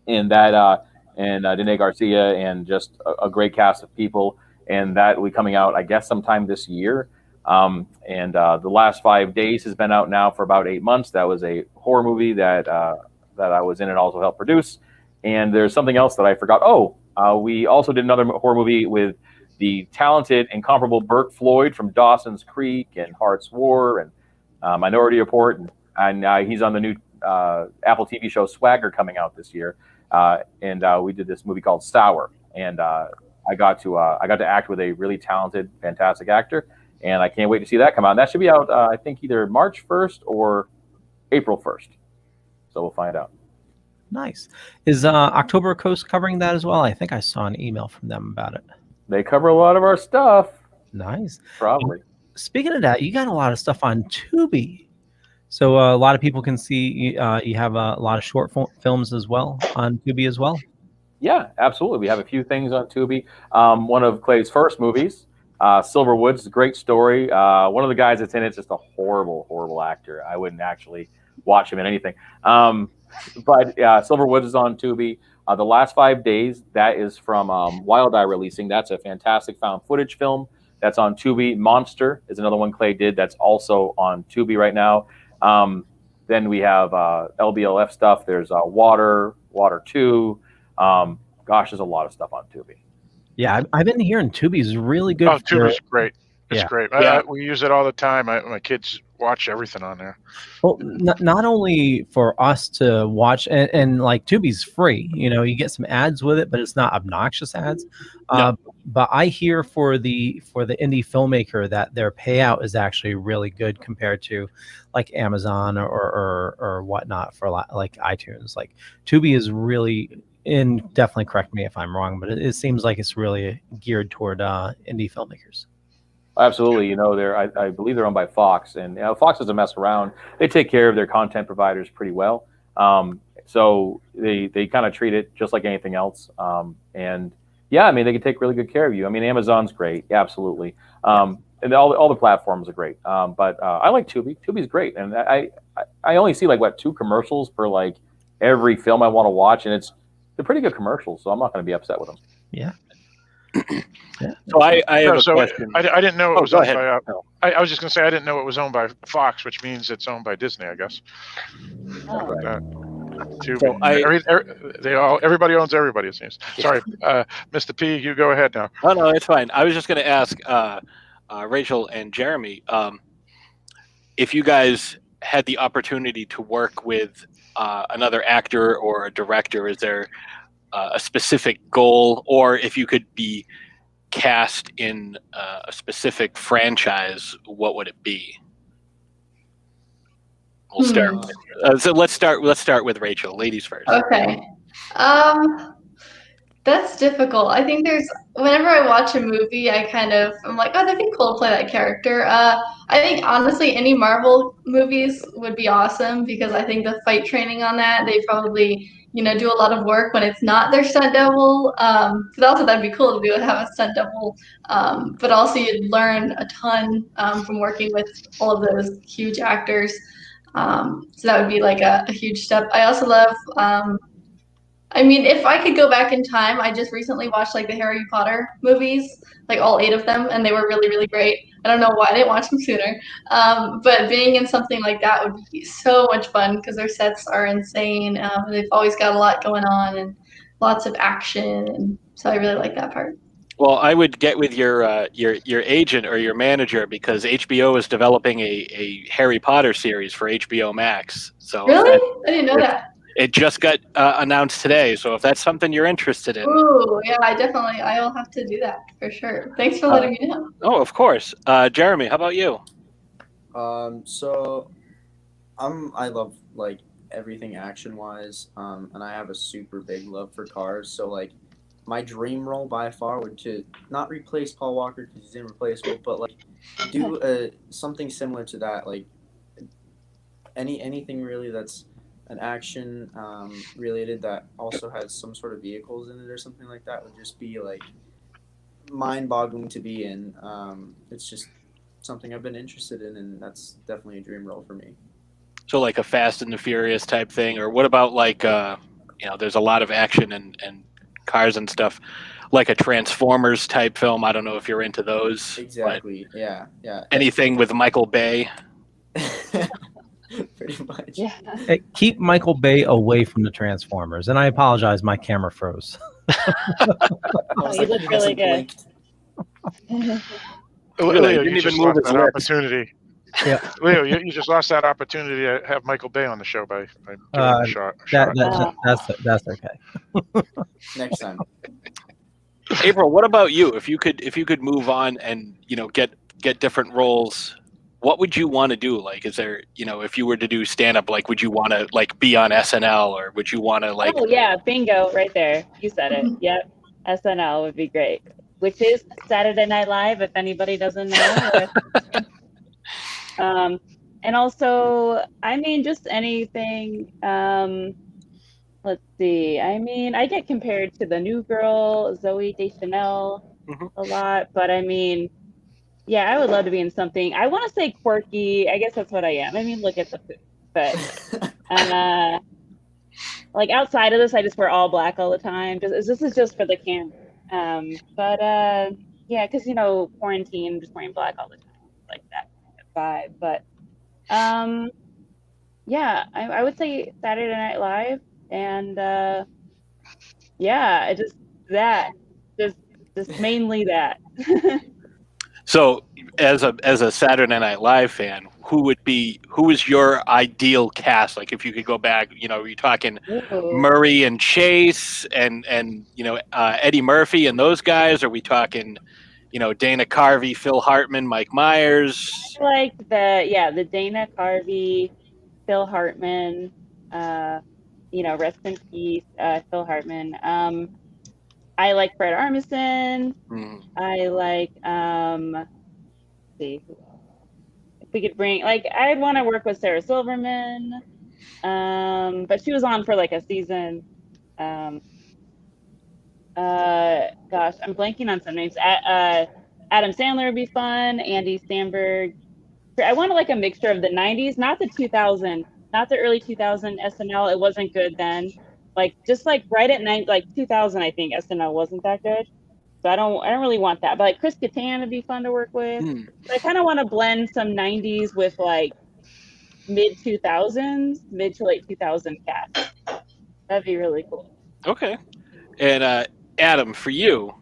and that and Danae Garcia, and just a great cast of people, and that will be coming out, I guess, sometime this year. And The Last 5 Days has been out now for about 8 months. That was a horror movie that I was in and also helped produce. And there's something else that I forgot. We also did another horror movie with the talented, incomparable Burt Floyd from Dawson's Creek and Heart's War and Minority Report, and he's on the new Apple TV show Swagger coming out this year. And we did this movie called Sour, and I got to act with a really talented, fantastic actor, and I can't wait to see that come out. And that should be out, I think, either March 1st or April 1st. So we'll find out. Nice. Is October Coast covering that as well? I think I saw an email from them about it. They cover a lot of our stuff. Nice. Probably. Speaking of that, you got a lot of stuff on Tubi. So a lot of people can see you have a lot of short films as well on Tubi as well. Yeah, absolutely. We have a few things on Tubi. One of Clay's first movies, Silverwoods, a great story. One of the guys that's in it's just a horrible, horrible actor. I wouldn't actually watch him in anything. But Silverwoods is on Tubi. The Last 5 Days, that is from Wild Eye Releasing. That's a fantastic found footage film. That's on Tubi. Monster is another one Clay did. That's also on Tubi right now. Then we have LBLF stuff. There's Water 2. There's a lot of stuff on Tubi. Yeah, I've been hearing Tubi's really good. Oh, Tubi's great. It's great. Yeah. We use it all the time. My kids watch everything on there. Well, not only for us to watch, and like Tubi's free, you get some ads with it, but it's not obnoxious ads. But I hear for the indie filmmaker that their payout is actually really good compared to like Amazon or whatnot for like iTunes. Like Tubi is really, and definitely correct me if I'm wrong, but it seems like it's really geared toward indie filmmakers. Absolutely. I believe they're owned by Fox, and Fox doesn't mess around. They take care of their content providers pretty well. So they kind of treat it just like anything else. And yeah, I mean, they can take really good care of you. I mean, Amazon's great. Yeah, absolutely. And all the platforms are great. But I like Tubi. Tubi's great. And I only see like 2 commercials per like every film I want to watch. And they're pretty good commercials. So I'm not going to be upset with them. Yeah. So I have a question. I didn't know it was go owned ahead. by. I was just going to say I didn't know it was owned by Fox, which means it's owned by Disney, I guess. Everybody owns everybody. It seems. Sorry, Mr. P. You go ahead now. Oh no, it's fine. I was just going to ask Rachel and Jeremy if you guys had the opportunity to work with another actor or a director. Is there a specific goal, or if you could be cast in a specific franchise, what would it be? We'll start. So let's start with Rachel. Ladies first. Okay. That's difficult. I think whenever I watch a movie, I'm like, oh, that'd be cool to play that character. I think honestly, any Marvel movies would be awesome because I think the fight training on that, they probably do a lot of work when it's not their stunt double. But also that'd be cool to have a stunt double. But also you'd learn a ton from working with all of those huge actors. So that would be like a huge step. I also love, if I could go back in time, I just recently watched like the Harry Potter movies, like all 8 of them, and they were really, really great. I don't know why I didn't watch them sooner. But being in something like that would be so much fun because their sets are insane. They've always got a lot going on and lots of action. And so I really like that part. Well, I would get with your agent or your manager because HBO is developing a Harry Potter series for HBO Max. So really, I didn't know that. It just got announced today. So if that's something you're interested in, ooh, yeah, I'll have to do that for sure. Thanks for letting me know. Oh, of course. Jeremy, how about you? So I love like everything action wise, and I have a super big love for cars. So like my dream role by far would to not replace Paul Walker because he's irreplaceable, but like do something similar to that, like anything really that's an action related that also has some sort of vehicles in it or something like that would just be like mind-boggling to be in. It's just something I've been interested in, and that's definitely a dream role for me. So like a Fast and the Furious type thing, or what about like there's a lot of action and cars and stuff, like a Transformers type film. I don't know if you're into those. Exactly. Yeah. Anything with Michael Bay. Pretty much. Yeah. Hey, keep Michael Bay away from the Transformers. And I apologize, my camera froze. Oh, you look really good. Leo, didn't you just even move lost his that lips. opportunity. Yeah. Leo, you just lost that opportunity to have Michael Bay on the show by doing a shot. That's okay. Next time. April, what about you? If you could move on and get different roles, what would you want to do? Like, is there if you were to do stand up, like, would you want to like be on SNL, or would you want to like? Oh yeah, bingo, right there. You said it. Yep, SNL would be great. Which is Saturday Night Live, if anybody doesn't know. And also, I mean, just anything. Let's see. I mean, I get compared to the new girl, Zoe Deschanel, a lot. But I mean, yeah, I would love to be in something. I want to say quirky. I guess that's what I am. I mean, look at the food. But like outside of this, I just wear all black all the time. This is just for the camera. Yeah, because quarantine, I'm just wearing black all the time, like that vibe. But yeah, I would say Saturday Night Live, and yeah, just mainly that. So, as a Saturday Night Live fan, who is your ideal cast? Like, if you could go back, you're talking Murray and Chase and Eddie Murphy and those guys. Are we talking, Dana Carvey, Phil Hartman, Mike Myers? I like the Dana Carvey, Phil Hartman. Rest in peace, Phil Hartman. I like Fred Armisen. I like let's see, if we could bring, like, I'd want to work with Sarah Silverman, but she was on for like a season. Gosh, I'm blanking on some names. Adam Sandler would be fun. Andy Samberg. I want like a mixture of the 90s, not the early 2000 SNL. It wasn't good then. Like, just like right at 2000, I think SNL wasn't that good. So I don't really want that. But like Chris Kattan would be fun to work with. But I kind of want to blend some 90s with like mid to late 2000 cast. That'd be really cool. Okay. And Adam, for you,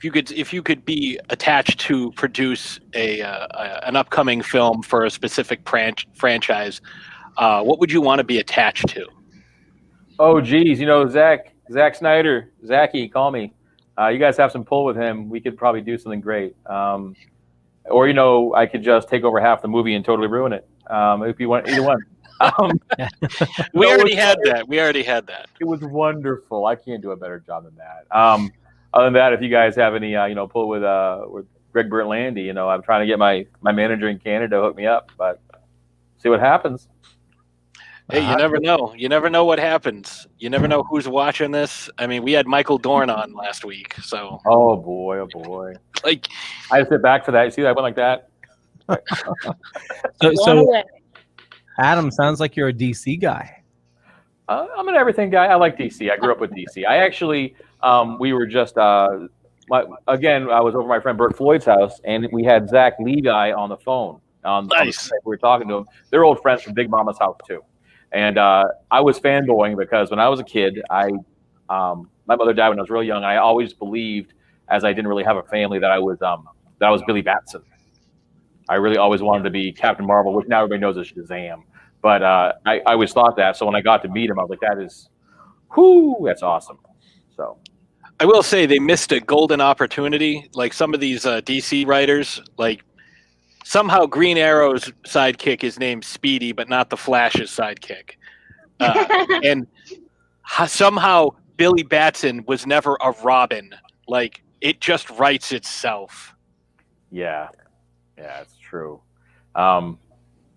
if you could be attached to produce an upcoming film for a specific franchise, what would you want to be attached to? Oh, geez, Zack Snyder, Zachy, call me. You guys have some pull with him. We could probably do something great. Or I could just take over half the movie and totally ruin it. If you want, either one. We already had that. It was wonderful. I can't do a better job than that. Other than that, if you guys have any, pull with Greg Berlanti, I'm trying to get my manager in Canada to hook me up, but see what happens. Hey, you never know. You never know what happens. You never know who's watching this. I mean, we had Michael Dorn on last week, so. Oh boy. Like, I just sit back for that. You see that? I went like that. So Adam, sounds like you're a DC guy. I'm an everything guy. I like DC. I grew up with DC. I actually, we were just, again, I was over my friend Bert Floyd's house, and we had Zach Levi on the phone. Nice. We were talking to him. They're old friends from Big Mama's house, too. And I was fanboying because when I was a kid, my mother died when I was real young. And I always believed, as I didn't really have a family, that I was Billy Batson. I really always wanted to be Captain Marvel, which now everybody knows is Shazam. But I always thought that. So when I got to meet him, I was like, that's awesome. So I will say they missed a golden opportunity. Like some of these DC writers, like somehow Green Arrow's sidekick is named Speedy, but not the Flash's sidekick. And somehow Billy Batson was never a Robin. Like, it just writes itself. Yeah, it's true.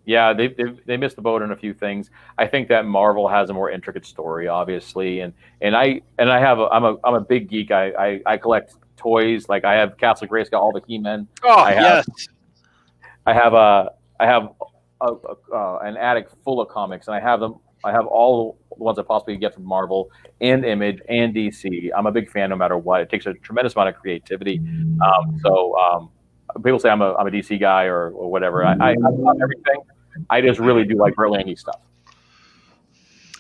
Yeah, they missed the boat on a few things. I think that Marvel has a more intricate story, obviously, and I'm a big geek. I collect toys. Like I have Castle Grayskull, all the He-Men. Oh, yes. I have an attic full of comics, and I have all the ones I possibly get from Marvel and Image and DC. I'm a big fan no matter what. It takes a tremendous amount of creativity. People say I'm a DC guy or whatever. I love everything. I just really do like Berlanti stuff.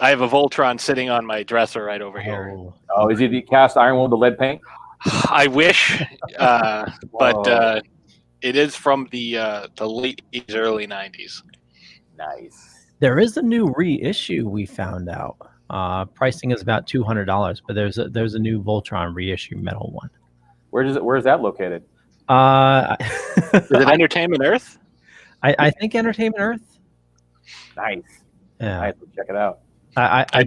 I have a Voltron sitting on my dresser right over here. Oh, is he the cast iron one with the lead paint? I wish, but it is from the late 80s, early 90s. Nice. There is a new reissue we found out. Pricing is about $200, but there's a new Voltron reissue metal one. Where is that located? Is it Entertainment Earth? I think Entertainment Earth. Nice. Yeah. I have to check it out. I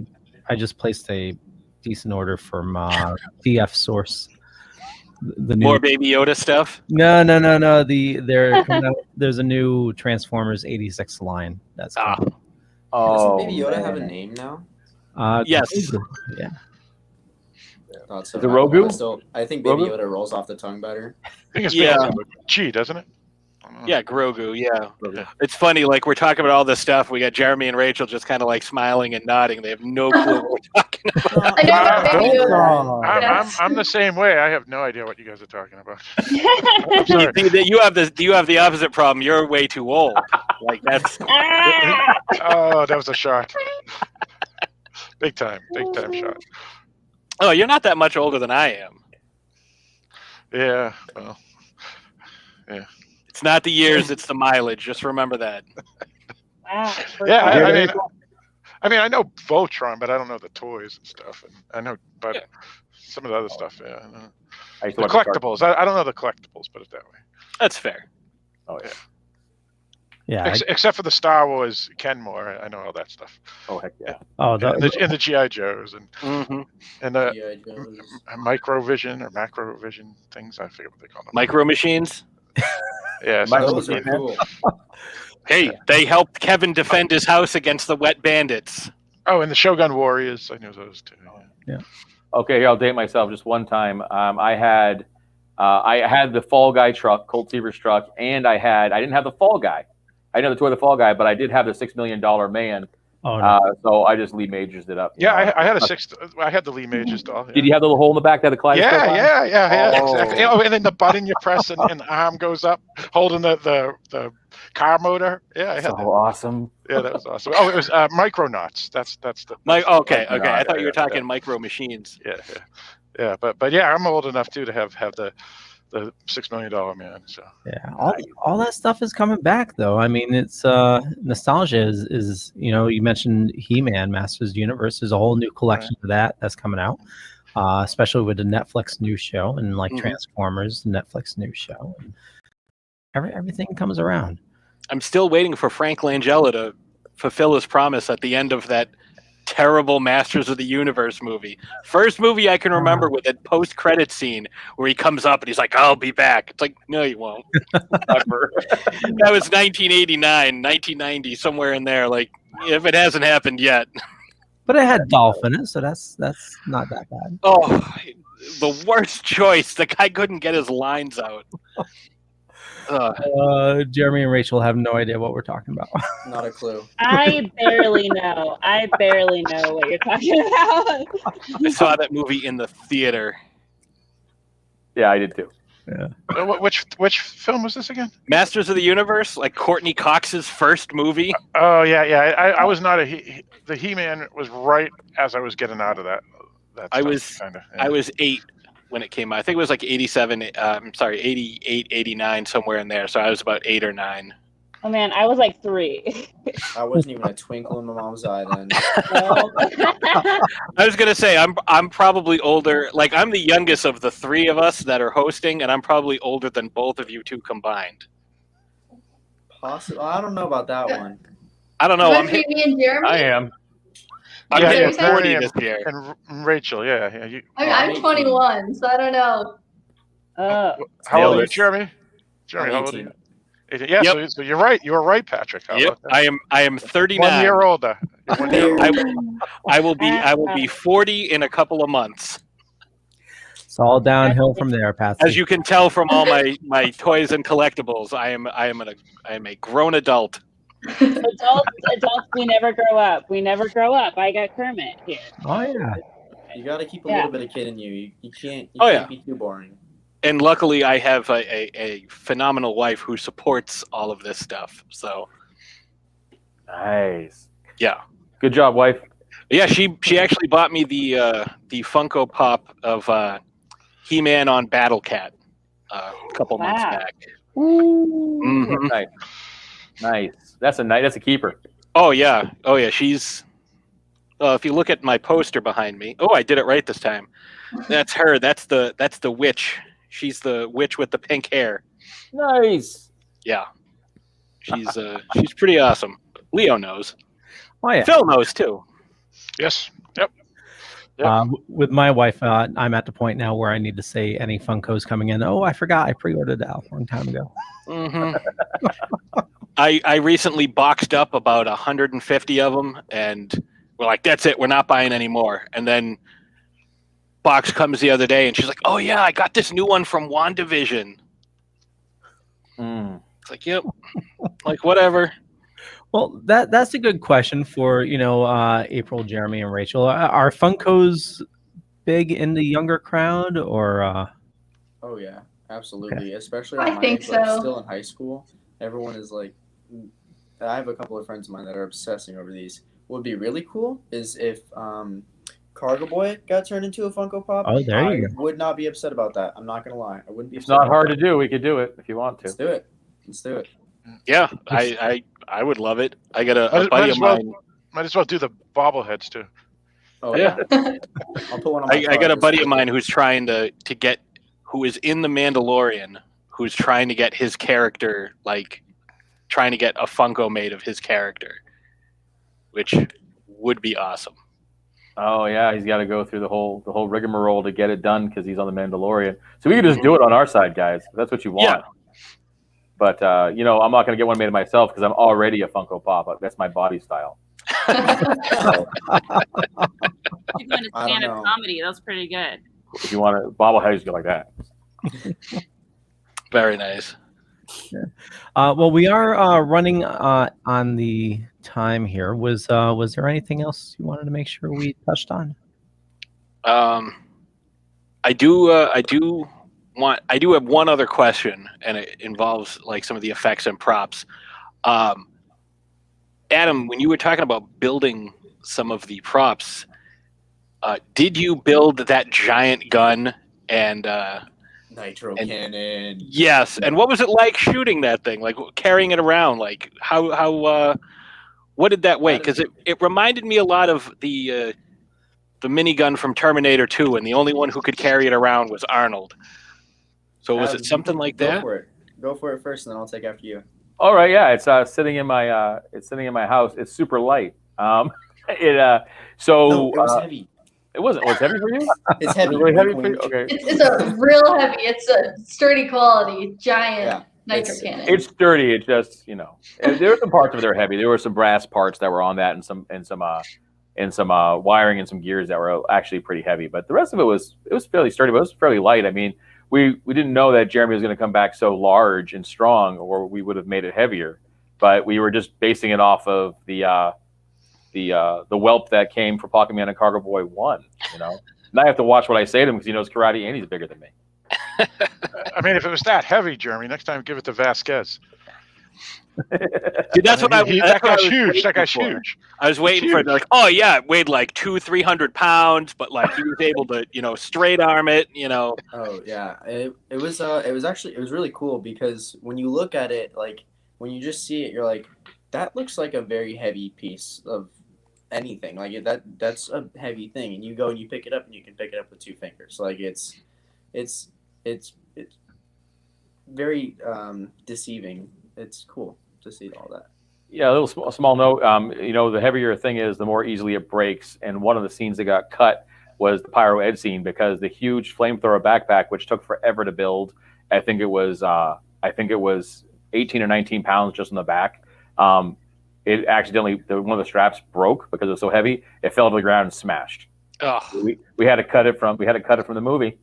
just placed a decent order from DF Source. The new... More Baby Yoda stuff? No. They're coming out, there's a new Transformers 86 line that's coming. Doesn't Baby Yoda have a name now? Yes. Yeah. Thought so. The Rogu? I think Baby Rogu? Yoda rolls off the tongue better. I think it's Yeah. G, doesn't it? Yeah, Grogu, yeah. It's funny, like we're talking about all this stuff. We got Jeremy and Rachel just kind of like smiling and nodding. They have no clue what we're talking about. I'm the same way. I have no idea what you guys are talking about. You have the opposite problem. You're way too old. Like that's Oh, that was a shot. Big time shot. Oh, you're not that much older than I am. Yeah, well, yeah. It's not the years, it's the mileage. Just remember that. Wow. Yeah, I mean, I know Voltron, but I don't know the toys and stuff. And I know, but some of the other stuff, yeah. I know. The collectibles. I don't know the collectibles, put it that way. That's fair. Oh yeah. Yeah. Except for the Star Wars Kenmore, I know all that stuff. Oh heck yeah. Oh, and the GI Joes and the G.I. Joes. Microvision or Macrovision things. I forget what they call them. Micro machines. Yeah, Those are cool. Hey, they helped Kevin defend his house against the wet bandits. Oh, and the Shogun Warriors. I knew those too. Yeah. Okay, here I'll date myself just one time. I had the Fall Guy truck, Colt Seaver's truck, and I didn't have the Fall Guy. I didn't have the toy of the Fall Guy, but I did have the $6 million man. Oh, no. So I just Lee Majors it up. Yeah, I had I had the Lee Majors doll. Yeah. Did you have the little hole in the back that the kaleidoscope? Yeah, Oh. exactly. Oh, and then the button you press and the arm goes up, holding the car motor. Yeah, I had So that. awesome. Yeah, that was awesome. Oh, it was Micronauts. That's the. Okay. I thought you were talking micro machines. Yeah. But yeah, I'm old enough too to have the $6 million man. So Yeah, all that stuff is coming back though. I mean, it's nostalgia is you mentioned He-Man Masters of the Universe. There's a whole new collection of that's coming out, especially with the Netflix new show and like Transformers, Netflix new show. And everything comes around. I'm still waiting for Frank Langella to fulfill his promise at the end of that terrible Masters of the Universe movie. First movie I can remember with that post-credit scene where he comes up and he's like, "I'll be back." It's like, no, you won't. Ever. That was 1989, 1990, somewhere in there. Like, if it hasn't happened yet. But it had Dolph in it, so that's not that bad. Oh, the worst choice. The guy couldn't get his lines out. Jeremy and Rachel have no idea what we're talking about. Not a clue. I barely know. What you're talking about. I saw that movie in the theater. Yeah, I did too. Yeah. Which film was this again? Masters of the Universe, like Courtney Cox's first movie. Oh yeah. I was not the He-Man was right as I was getting out of that. I was 8 when it came out. I think it was like 87. 88, 89, somewhere in there. So I was about 8 or 9. Oh man, I was like 3. I wasn't even a twinkle in my mom's eye then. I was gonna say I'm probably older. Like I'm the youngest of the 3 of us that are hosting, and I'm probably older than both of you two combined. Possible. I don't know about that one. I don't know. What, me and Jeremy? I am. I'm Yeah, hitting yeah, 40 Jeremy this year. And Rachel, yeah. I'm 21, so I don't know. How old are you, Jeremy? Jeremy, how old are you? Yeah, Yep. so you're right. You were right, Patrick. How Yep. about that? I am 39. 1 year older. You're 1 year older. I will be 40 in a couple of months. It's all downhill from there, Patsy. As you can tell from all my toys and collectibles, I am a grown adult. Adults, we never grow up. We never grow up. I got Kermit here. Oh yeah. You got to keep a Yeah. little bit of kid in you. You can't. You Oh, can't yeah. be too boring. And luckily, I have a phenomenal wife who supports all of this stuff. So, Nice. yeah, Good job, wife. yeah. She actually bought me the Funko Pop of He-Man on Battle Cat a couple months Wow. back. Mhm. Nice. That's a keeper. Oh yeah. She's. If you look at my poster behind me, oh, I did it right this time. That's her. That's the witch. She's the witch with the pink hair. Nice. Yeah. She's pretty awesome. Leo knows. Oh yeah. Phil knows too. Yes. Yep. With my wife, I'm at the point now where I need to say any Funko's coming in. Oh, I forgot I pre-ordered that a long time ago. Mm-hmm. I recently boxed up about 150 of them, and we're like, that's it. We're not buying any more. And then box comes the other day, and she's like, oh yeah, I got this new one from WandaVision. It's like, yep. Like, whatever. Well, that's a good question for April, Jeremy, and Rachel. Are Funkos big in the younger crowd, or? Oh yeah, absolutely. Especially I on my think age, like, so. still in high school, everyone is like. I have a couple of friends of mine that are obsessing over these. What would be really cool is if Cargoboy got turned into a Funko Pop. Oh, there you I go. would not be upset about that. I'm not gonna lie. I wouldn't be. It's upset not about hard that. to do. We could do it if you want to. Let's do it. Let's do it. Yeah, I would love it. I got a Might buddy as of well- mine. Might as well do the bobbleheads too. Oh Yeah. I'll put one on my I got a car. buddy of mine who's trying to get, who is in the Mandalorian, who's trying to get his character, like trying to get a Funko made of his character, which would be awesome. Oh yeah, he's got to go through the whole rigmarole to get it done because he's on the Mandalorian. So we can just do it on our side, guys. If that's what you want. But I'm not going to get one made of myself because I'm already a Funko Pop. That's my body style. You're going to I don't stand-up know. comedy. That's pretty good. If you want to bobbleheads, go like that. Very nice. Well, we are running on the time here. Was there anything else you wanted to make sure we touched on? I do have one other question, and it involves like some of the effects and props. Adam, when you were talking about building some of the props, did you build that giant gun and Nitro cannon? Yes, and what was it like shooting that thing? Like carrying it around? Like how what did that weigh? Because it reminded me a lot of the minigun from Terminator 2, and the only one who could carry it around was Arnold. So was it something like that? Go for it first, and then I'll take after you. All right, yeah, it's sitting in my house. It's super light. No, it was heavy. It wasn't. Was it heavy for you? It's heavy. Was it really heavy for you? Okay. It's a real heavy. It's a stirdy quality, giant nitro cannon. It's sturdy. It's just there were some parts of it that were heavy. There were some brass parts that were on that, and some wiring and some gears that were actually pretty heavy. But the rest of it was fairly sturdy, but it was fairly light. I mean, we didn't know that Jeremy was going to come back so large and strong, or we would have made it heavier. But we were just basing it off of the whelp that came for Pocketman and Cargoboy 1. And I have to watch what I say to him because he knows karate and he's bigger than me. I mean, if it was that heavy, Jeremy, next time give it to Vasquez. Dude, that's what that guy's huge. That guy's huge. I was waiting for it. Like, oh yeah, it weighed like 200-300 pounds, but like he was able to, straight arm it. Oh yeah, it was really cool because when you look at it, like when you just see it, you're like, that looks like a very heavy piece of anything. Like that's a heavy thing, and you go and you pick it up, and you can pick it up with 2 fingers. Like it's very deceiving. It's cool to see all that. Yeah, a little small note. The heavier a thing is, the more easily it breaks. And one of the scenes that got cut was the Pyro Ed scene because the huge flamethrower backpack, which took forever to build, I think it was 8 18 or 19 pounds just on the back. It accidentally, one of the straps broke because it was so heavy. It fell to the ground and smashed. We had to cut it from the movie.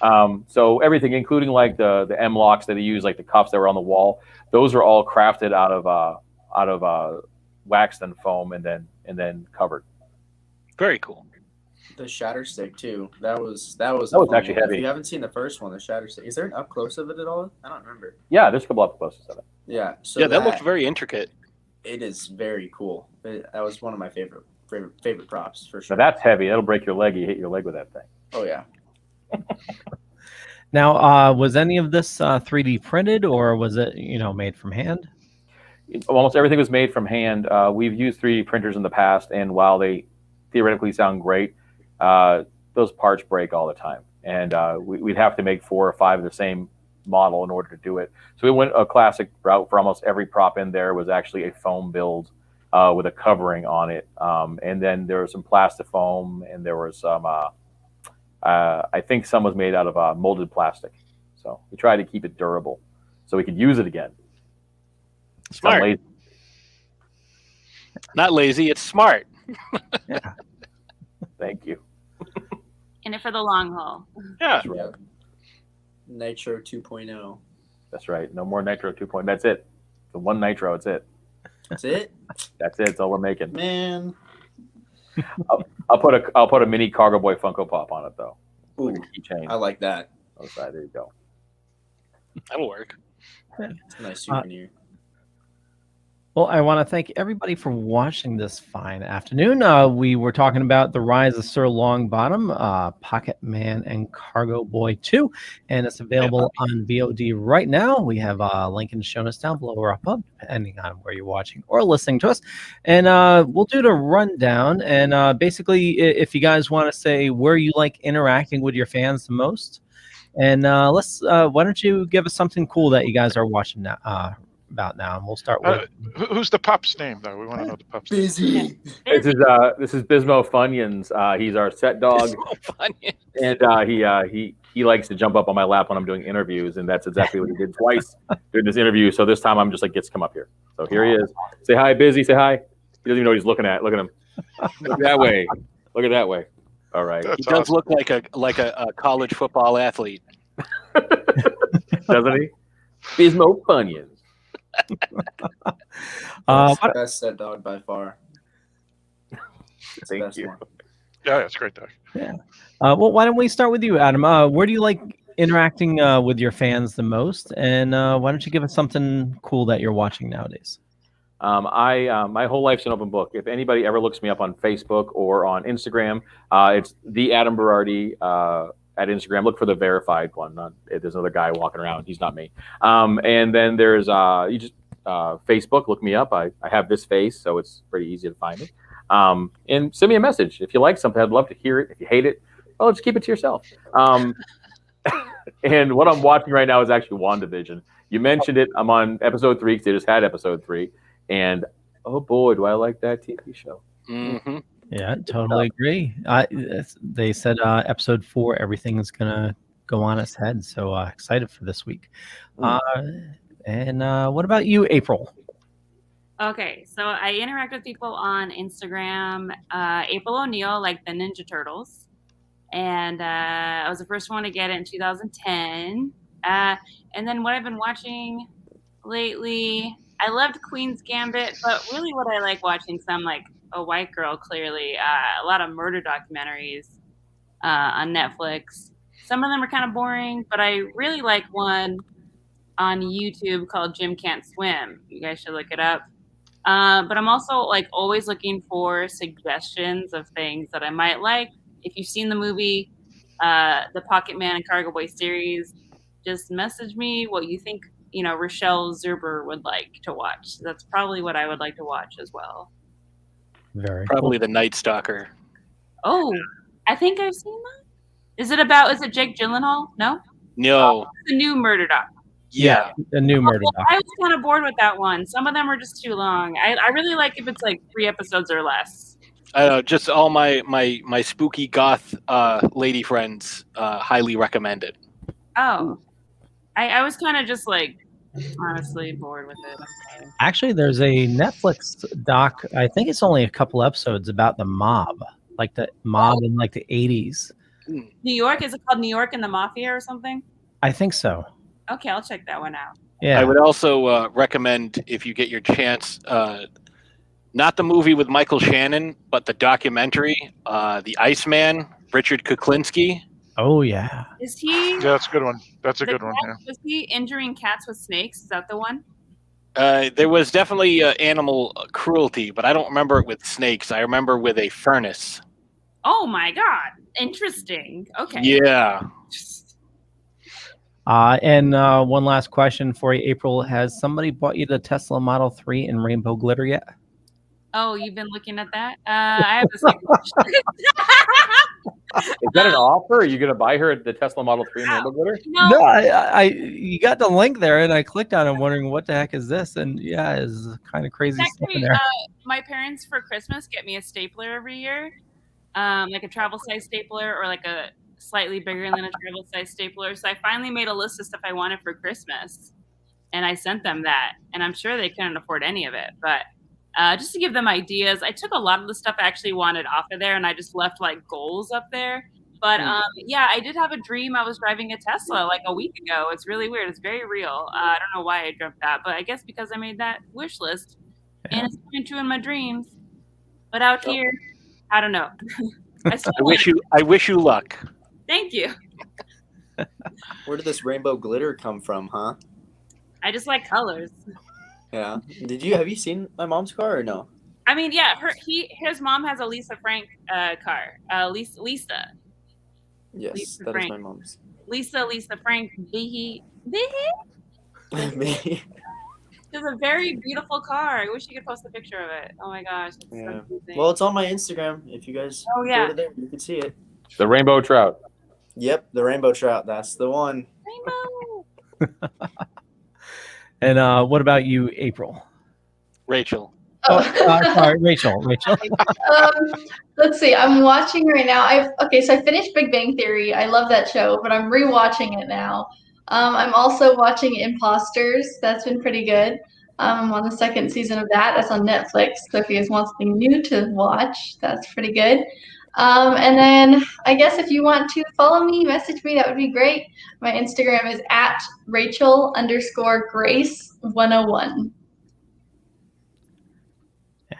So everything, including like the M locks that he used, like the cuffs that were on the wall, those are all crafted out of waxed and foam and then covered. Very cool. The shatter stick too. That was actually heavy. If you haven't seen the first one, the shatter stick. Is there an up close of it at all? I don't remember. Yeah, there's a couple up closes of it. Yeah. So that looked very intricate. It is very cool. That was one of my favorite props for sure. Now that's heavy. That'll break your leg. You hit your leg with that thing. Oh yeah. Now, was any of this 3D printed, or was it made from hand? Almost everything was made from hand. We've used 3D printers in the past, and while they theoretically sound great, those parts break all the time, and we'd have to make 4 or 5 of the same model in order to do it. So we went a classic route for almost every prop in there was actually a foam build with a covering on it, and then there was some plastic foam, and there was some I think some was made out of molded plastic. So we tried to keep it durable so we could use it again. Smart. Not lazy, it's smart. Yeah. Thank you. In it for the long haul. Yeah. That's right. Nitro 2.0. That's right. No more Nitro 2.0. That's it. The one Nitro. It's it. That's it. That's it. That's all we're making. Man. I'll put a mini Cargoboy Funko Pop on it though. Ooh, like a keychain. I like that. On the side. There you go. That'll work. It's a nice souvenir. Well, I want to thank everybody for watching this fine afternoon. We were talking about the rise of Sir Longbottom, Pocketman, and Cargoboy 2, and it's available on VOD right now. We have a link in the show notes down below or up, depending on where you're watching or listening to us. And we'll do the rundown. And basically, if you guys want to say where you like interacting with your fans the most, and why don't you give us something cool that you guys are watching now? About now, and we'll start with who's the pup's name though? We want to know the pup's name. This is Bismo Funyuns. He's our set dog, and he likes to jump up on my lap when I'm doing interviews, and that's exactly what he did twice during this interview. So this time I'm just like, gets to come up here. So here he is. Say hi, Busy. Say hi. He doesn't even know what he's looking at. Look at him. Look that way. Look at that way. All right. He does look like a college football athlete, doesn't he? Bismo Funyuns. Best set dog by far. Thank you. Yeah, it's a great dog. Yeah. Well, why don't we start with you, Adam? Where do you like interacting with your fans the most? And why don't you give us something cool that you're watching nowadays? My whole life's an open book. If anybody ever looks me up on Facebook or on Instagram, it's the Adam Berardi. At Instagram, look for the verified one. There's another guy walking around. He's not me. And then there's you just Facebook. Look me up. I have this face, so it's pretty easy to find me. And send me a message if you like something. I'd love to hear it. If you hate it, well, just keep it to yourself. And what I'm watching right now is actually WandaVision. You mentioned it. I'm on episode 3 because they just had episode 3, and oh boy, do I like that TV show. Mm-hmm. Yeah, totally agree. They said episode 4, everything's gonna go on its head. So excited for this week. And what about you, April? Okay, so I interact with people on Instagram. April O'Neil, like the Ninja Turtles, and I was the first one to get it in 2010. And then what I've been watching lately, I loved Queen's Gambit, but really what I like watching, so I'm like a white girl, clearly, a lot of murder documentaries on Netflix. Some of them are kind of boring, but I really like one on YouTube called Jim Can't Swim. You guys should look it up. But I'm also like always looking for suggestions of things that I might like. If you've seen the movie, the Pocketman and Cargoboy series, just message me what you think, Rochelle Zerber would like to watch. That's probably what I would like to watch as well. Probably The Night Stalker. Oh, I think I've seen that. Is it Jake Gyllenhaal? No? No. It's a new murder doc. Yeah. A new murder doc. I was kind of bored with that one. Some of them are just too long. I really like if it's like 3 episodes or less. I know, just all my spooky goth lady friends highly recommend it. Oh. I was kind of just like Honestly, bored with it. Actually, there's a Netflix doc. I think it's only a couple episodes about the mob, like the mob in like the 80s. New York, is it called New York and the Mafia or something? I think so. Okay, I'll check that one out. Yeah. I would also recommend, if you get your chance, not the movie with Michael Shannon, but the documentary, The Iceman, Richard Kuklinski. Oh, yeah. Is he? Yeah, that's a good one. That's a good one. Yeah. Was he injuring cats with snakes? Is that the one? There was definitely animal cruelty, but I don't remember it with snakes. I remember with a furnace. Oh my God! Interesting. Okay. Yeah. And one last question for you, April. Has somebody bought you the Tesla Model 3 in rainbow glitter yet? Oh, you've been looking at that? I have the same question. Is that an offer? Are you going to buy her the Tesla Model 3 in rainbow glitter? No, I you got the link there, and I clicked on it, wondering what the heck is this? And yeah, it's kind of crazy stuff in Actually, there. my parents for Christmas get me a stapler every year, like a travel size stapler or like a slightly bigger than a travel size stapler. So I finally made a list of stuff I wanted for Christmas, and I sent them that. And I'm sure they couldn't afford any of it, but just to give them ideas, I took a lot of the stuff I actually wanted off of there, and I just left like goals up there. But yeah, I did have a dream. I was driving a Tesla like a week ago. It's really weird. It's very real. I don't know why I dreamt that, but I guess because I made that wish list, and it's coming true in my dreams. But out here, I don't know. I wish you luck. Thank you. Where did this rainbow glitter come from, huh? I just like colors. Yeah. Have you seen my mom's car or no? I mean, yeah, his mom has a Lisa Frank car. Lisa. Yes, Lisa that Frank. is my mom's. Lisa Frank. Behie. Me. It's a very beautiful car. I wish you could post a picture of it. Oh my gosh. It's Yeah. so amazing. Well, it's on my Instagram. If you guys Oh, yeah. go to there, you can see it. The rainbow trout. Yep, the rainbow trout. That's the one. Rainbow. And what about you, April? Rachel. Oh, sorry, Rachel. Let's see. I'm watching right now. So I finished Big Bang Theory. I love that show, but I'm rewatching it now. I'm also watching Imposters. That's been pretty good. I'm on the second season of that. That's on Netflix. So if you guys want something new to watch, that's pretty good. And then I guess if you want to follow me, message me, that would be great. My Instagram is @Rachel_Grace101.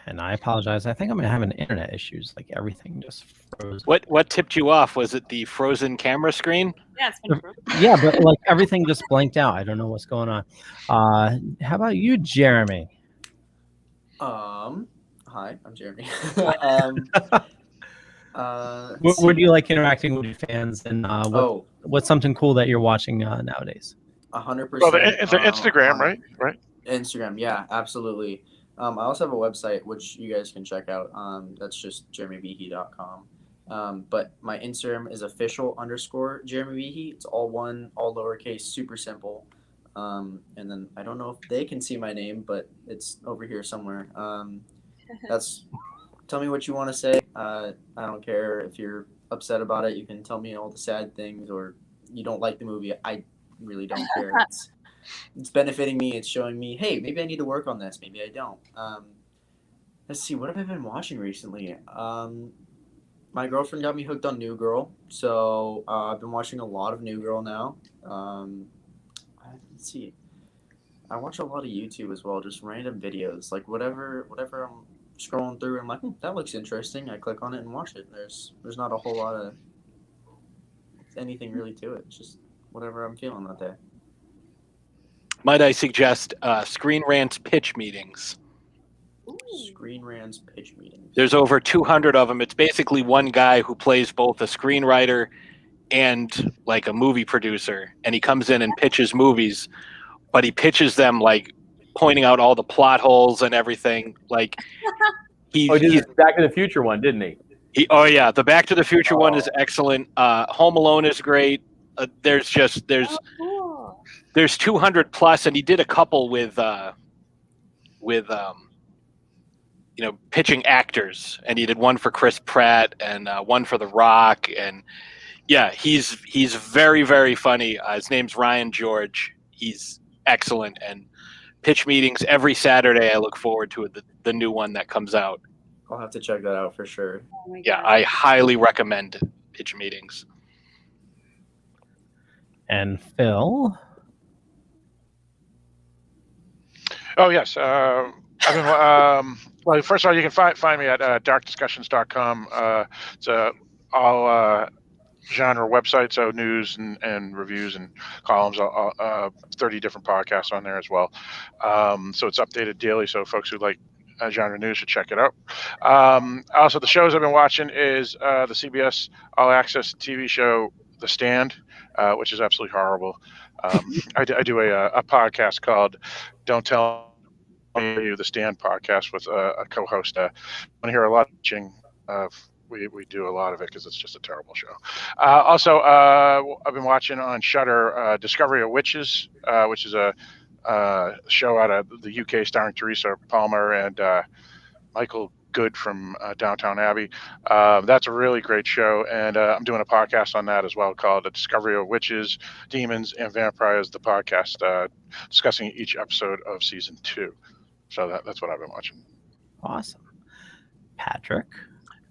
And I apologize. I think I'm having internet issues. Like everything just froze. What tipped you off? Was it the frozen camera screen? Yeah, it's been frozen. Yeah, but like everything just blanked out. I don't know what's going on. How about you, Jeremy? Hi, I'm Jeremy. Where do you like interacting with your fans, and what's something cool that you're watching nowadays? 100%. Well, the Instagram, right? Right. Instagram, yeah, absolutely. I also have a website which you guys can check out. That's just jeremybehie.com. But my Instagram is official_JeremyBehie. It's all one, all lowercase, super simple. And then I don't know if they can see my name, but it's over here somewhere. Tell me what you want to say. I don't care if you're upset about it. You can tell me all the sad things, or you don't like the movie. I really don't care. It's benefiting me. It's showing me, hey, maybe I need to work on this. Maybe I don't. Let's see. What have I been watching recently? My girlfriend got me hooked on New Girl, so I've been watching a lot of New Girl now. Let's see. I watch a lot of YouTube as well, just random videos, like whatever I'm scrolling through. I'm like, that looks interesting. I click on it and watch it. There's not a whole lot of anything really to it. It's just whatever I'm feeling that day. Might I suggest Screen Rant's pitch meetings? Screen Rant's pitch meetings. There's over 200 of them. It's basically one guy who plays both a screenwriter and like a movie producer, and he comes in and pitches movies, but he pitches them like pointing out all the plot holes and everything. Like he did the Back to the Future one, didn't he? Oh yeah, the Back to the Future one is excellent. Home Alone is great. There's 200 plus, and he did a couple with pitching actors, and he did one for Chris Pratt and one for The Rock, and yeah, he's very, very funny. His name's Ryan George. He's excellent. And pitch meetings every Saturday. I look forward to it, the new one that comes out. I'll have to check that out for sure. Yeah, I highly recommend pitch meetings. And Phil? Oh, yes. I've been, well, first of all, you can find me at darkdiscussions.com. It's all genre website, so news and reviews and columns, 30 different podcasts on there as well. So it's updated daily, so folks who like genre news should check it out. Also, the shows I've been watching is the CBS All Access TV show, The Stand, which is absolutely horrible. I do a podcast called Don't Tell Me, The Stand podcast with a co-host. I want to hear a lot of watching. We do a lot of it because it's just a terrible show. Also, I've been watching on Shudder Discovery of Witches, which is a show out of the UK starring Teresa Palmer and Michael Good from Downton Abbey. That's a really great show, and I'm doing a podcast on that as well called The Discovery of Witches, Demons, and Vampires, the podcast, discussing each episode of season 2. So that's what I've been watching. Awesome. Patrick?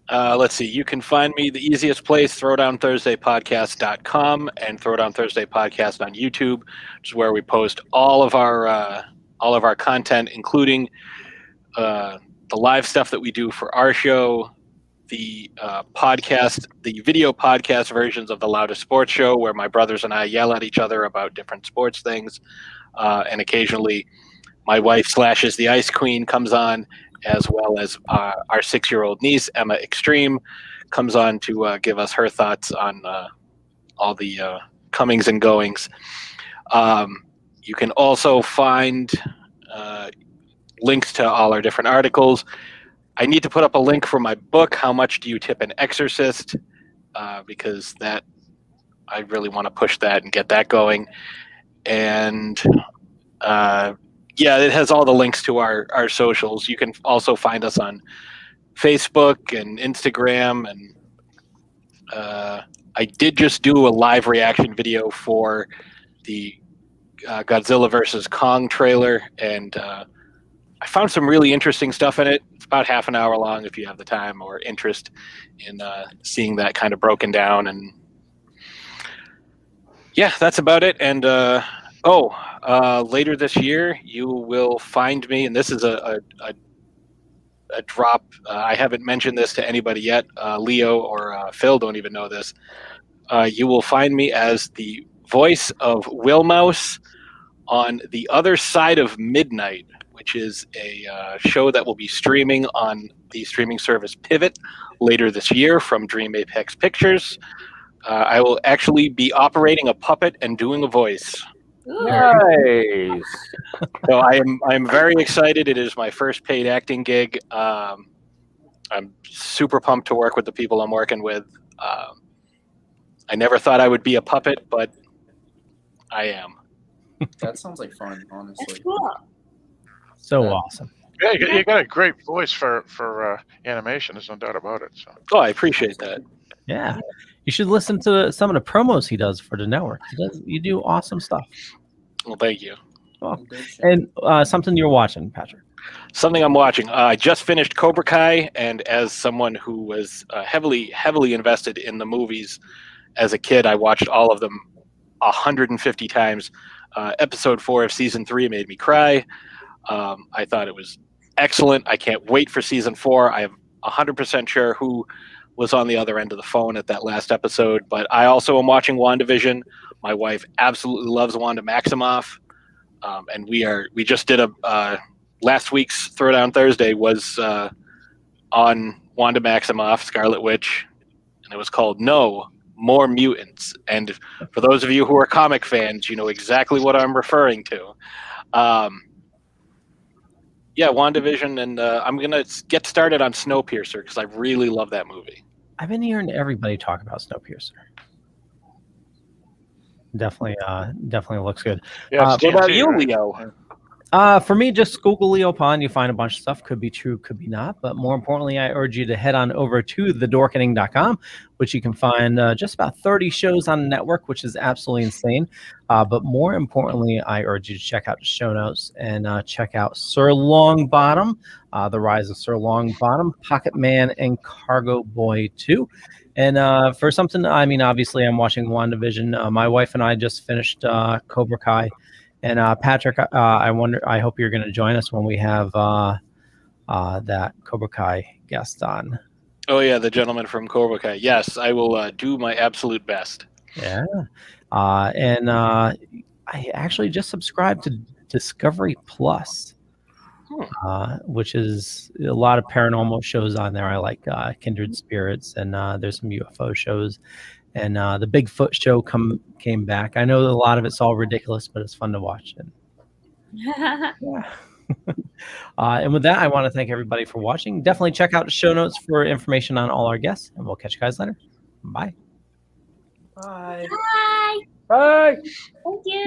Let's see. You can find me the easiest place, throwdownthursdaypodcast.com and Throwdown Thursday Podcast on YouTube, which is where we post all of our content, including the live stuff that we do for our show, the video podcast versions of the Loudest Sports Show, where my brothers and I yell at each other about different sports things, and occasionally my wife Slashes the Ice Queen comes on, as well as our 6-year-old niece, Emma Extreme, comes on to give us her thoughts on all the comings and goings. You can also find links to all our different articles. I need to put up a link for my book, How Much Do You Tip an Exorcist? Because that I really want to push that and get that going. And yeah, it has all the links to our socials. You can also find us on Facebook and Instagram. And I did just do a live reaction video for the Godzilla vs. Kong trailer, and I found some really interesting stuff in it. It's about half an hour long if you have the time or interest in seeing that kind of broken down. And yeah, that's about it. And later this year, you will find me, and this is a drop. I haven't mentioned this to anybody yet. Leo or Phil don't even know this. You will find me as the voice of Wilmouse on The Other Side of Midnight, which is a show that will be streaming on the streaming service Pivot later this year from Dream Apex Pictures. I will actually be operating a puppet and doing a voice. Nice. So I'm very excited. It is my first paid acting gig. I'm super pumped to work with the people I'm working with. I never thought I would be a puppet, but I am. That sounds like fun, honestly. That's cool. So awesome. Yeah, you got a great voice for animation. There's no doubt about it. So. Oh, I appreciate that. Yeah. You should listen to some of the promos he does for the network. You do awesome stuff. Well, thank you. Well, and something you're watching, Patrick. Something I'm watching. I just finished Cobra Kai, and as someone who was heavily invested in the movies as a kid, I watched all of them 150 times. Episode 4 of season 3 made me cry. I thought it was excellent. I can't wait for season 4. I am 100% sure who was on the other end of the phone at that last episode, but I also am watching WandaVision. My wife absolutely loves Wanda Maximoff, and we just did last week's Throwdown Thursday was on Wanda Maximoff, Scarlet Witch, and it was called No More Mutants. And for those of you who are comic fans, you know exactly what I'm referring to. Yeah, WandaVision, and I'm going to get started on Snowpiercer because I really love that movie. I've been hearing everybody talk about Snowpiercer. Definitely looks good. Yeah, what about you, Leo? For me, just Google Leo Pond. You find a bunch of stuff. Could be true, could be not. But more importantly, I urge you to head on over to thedorkening.com, which you can find just about 30 shows on the network, which is absolutely insane. But more importantly, I urge you to check out the show notes and check out Sir Longbottom, The Rise of Sir Longbottom, Pocketman, and Cargoboy 2. And for something, I mean, obviously, I'm watching WandaVision. My wife and I just finished Cobra Kai. And Patrick, I hope you're going to join us when we have that Cobra Kai guest on. Oh yeah, the gentleman from Cobra Kai. Yes, I will do my absolute best. Yeah, and I actually just subscribed to Discovery Plus, which is a lot of paranormal shows on there. I like Kindred Spirits, and there's some UFO shows. And the Bigfoot show came back. I know a lot of it's all ridiculous, but it's fun to watch. And with that, I want to thank everybody for watching. Definitely check out the show notes for information on all our guests, and we'll catch you guys later. Bye. Bye. Bye. Thank you.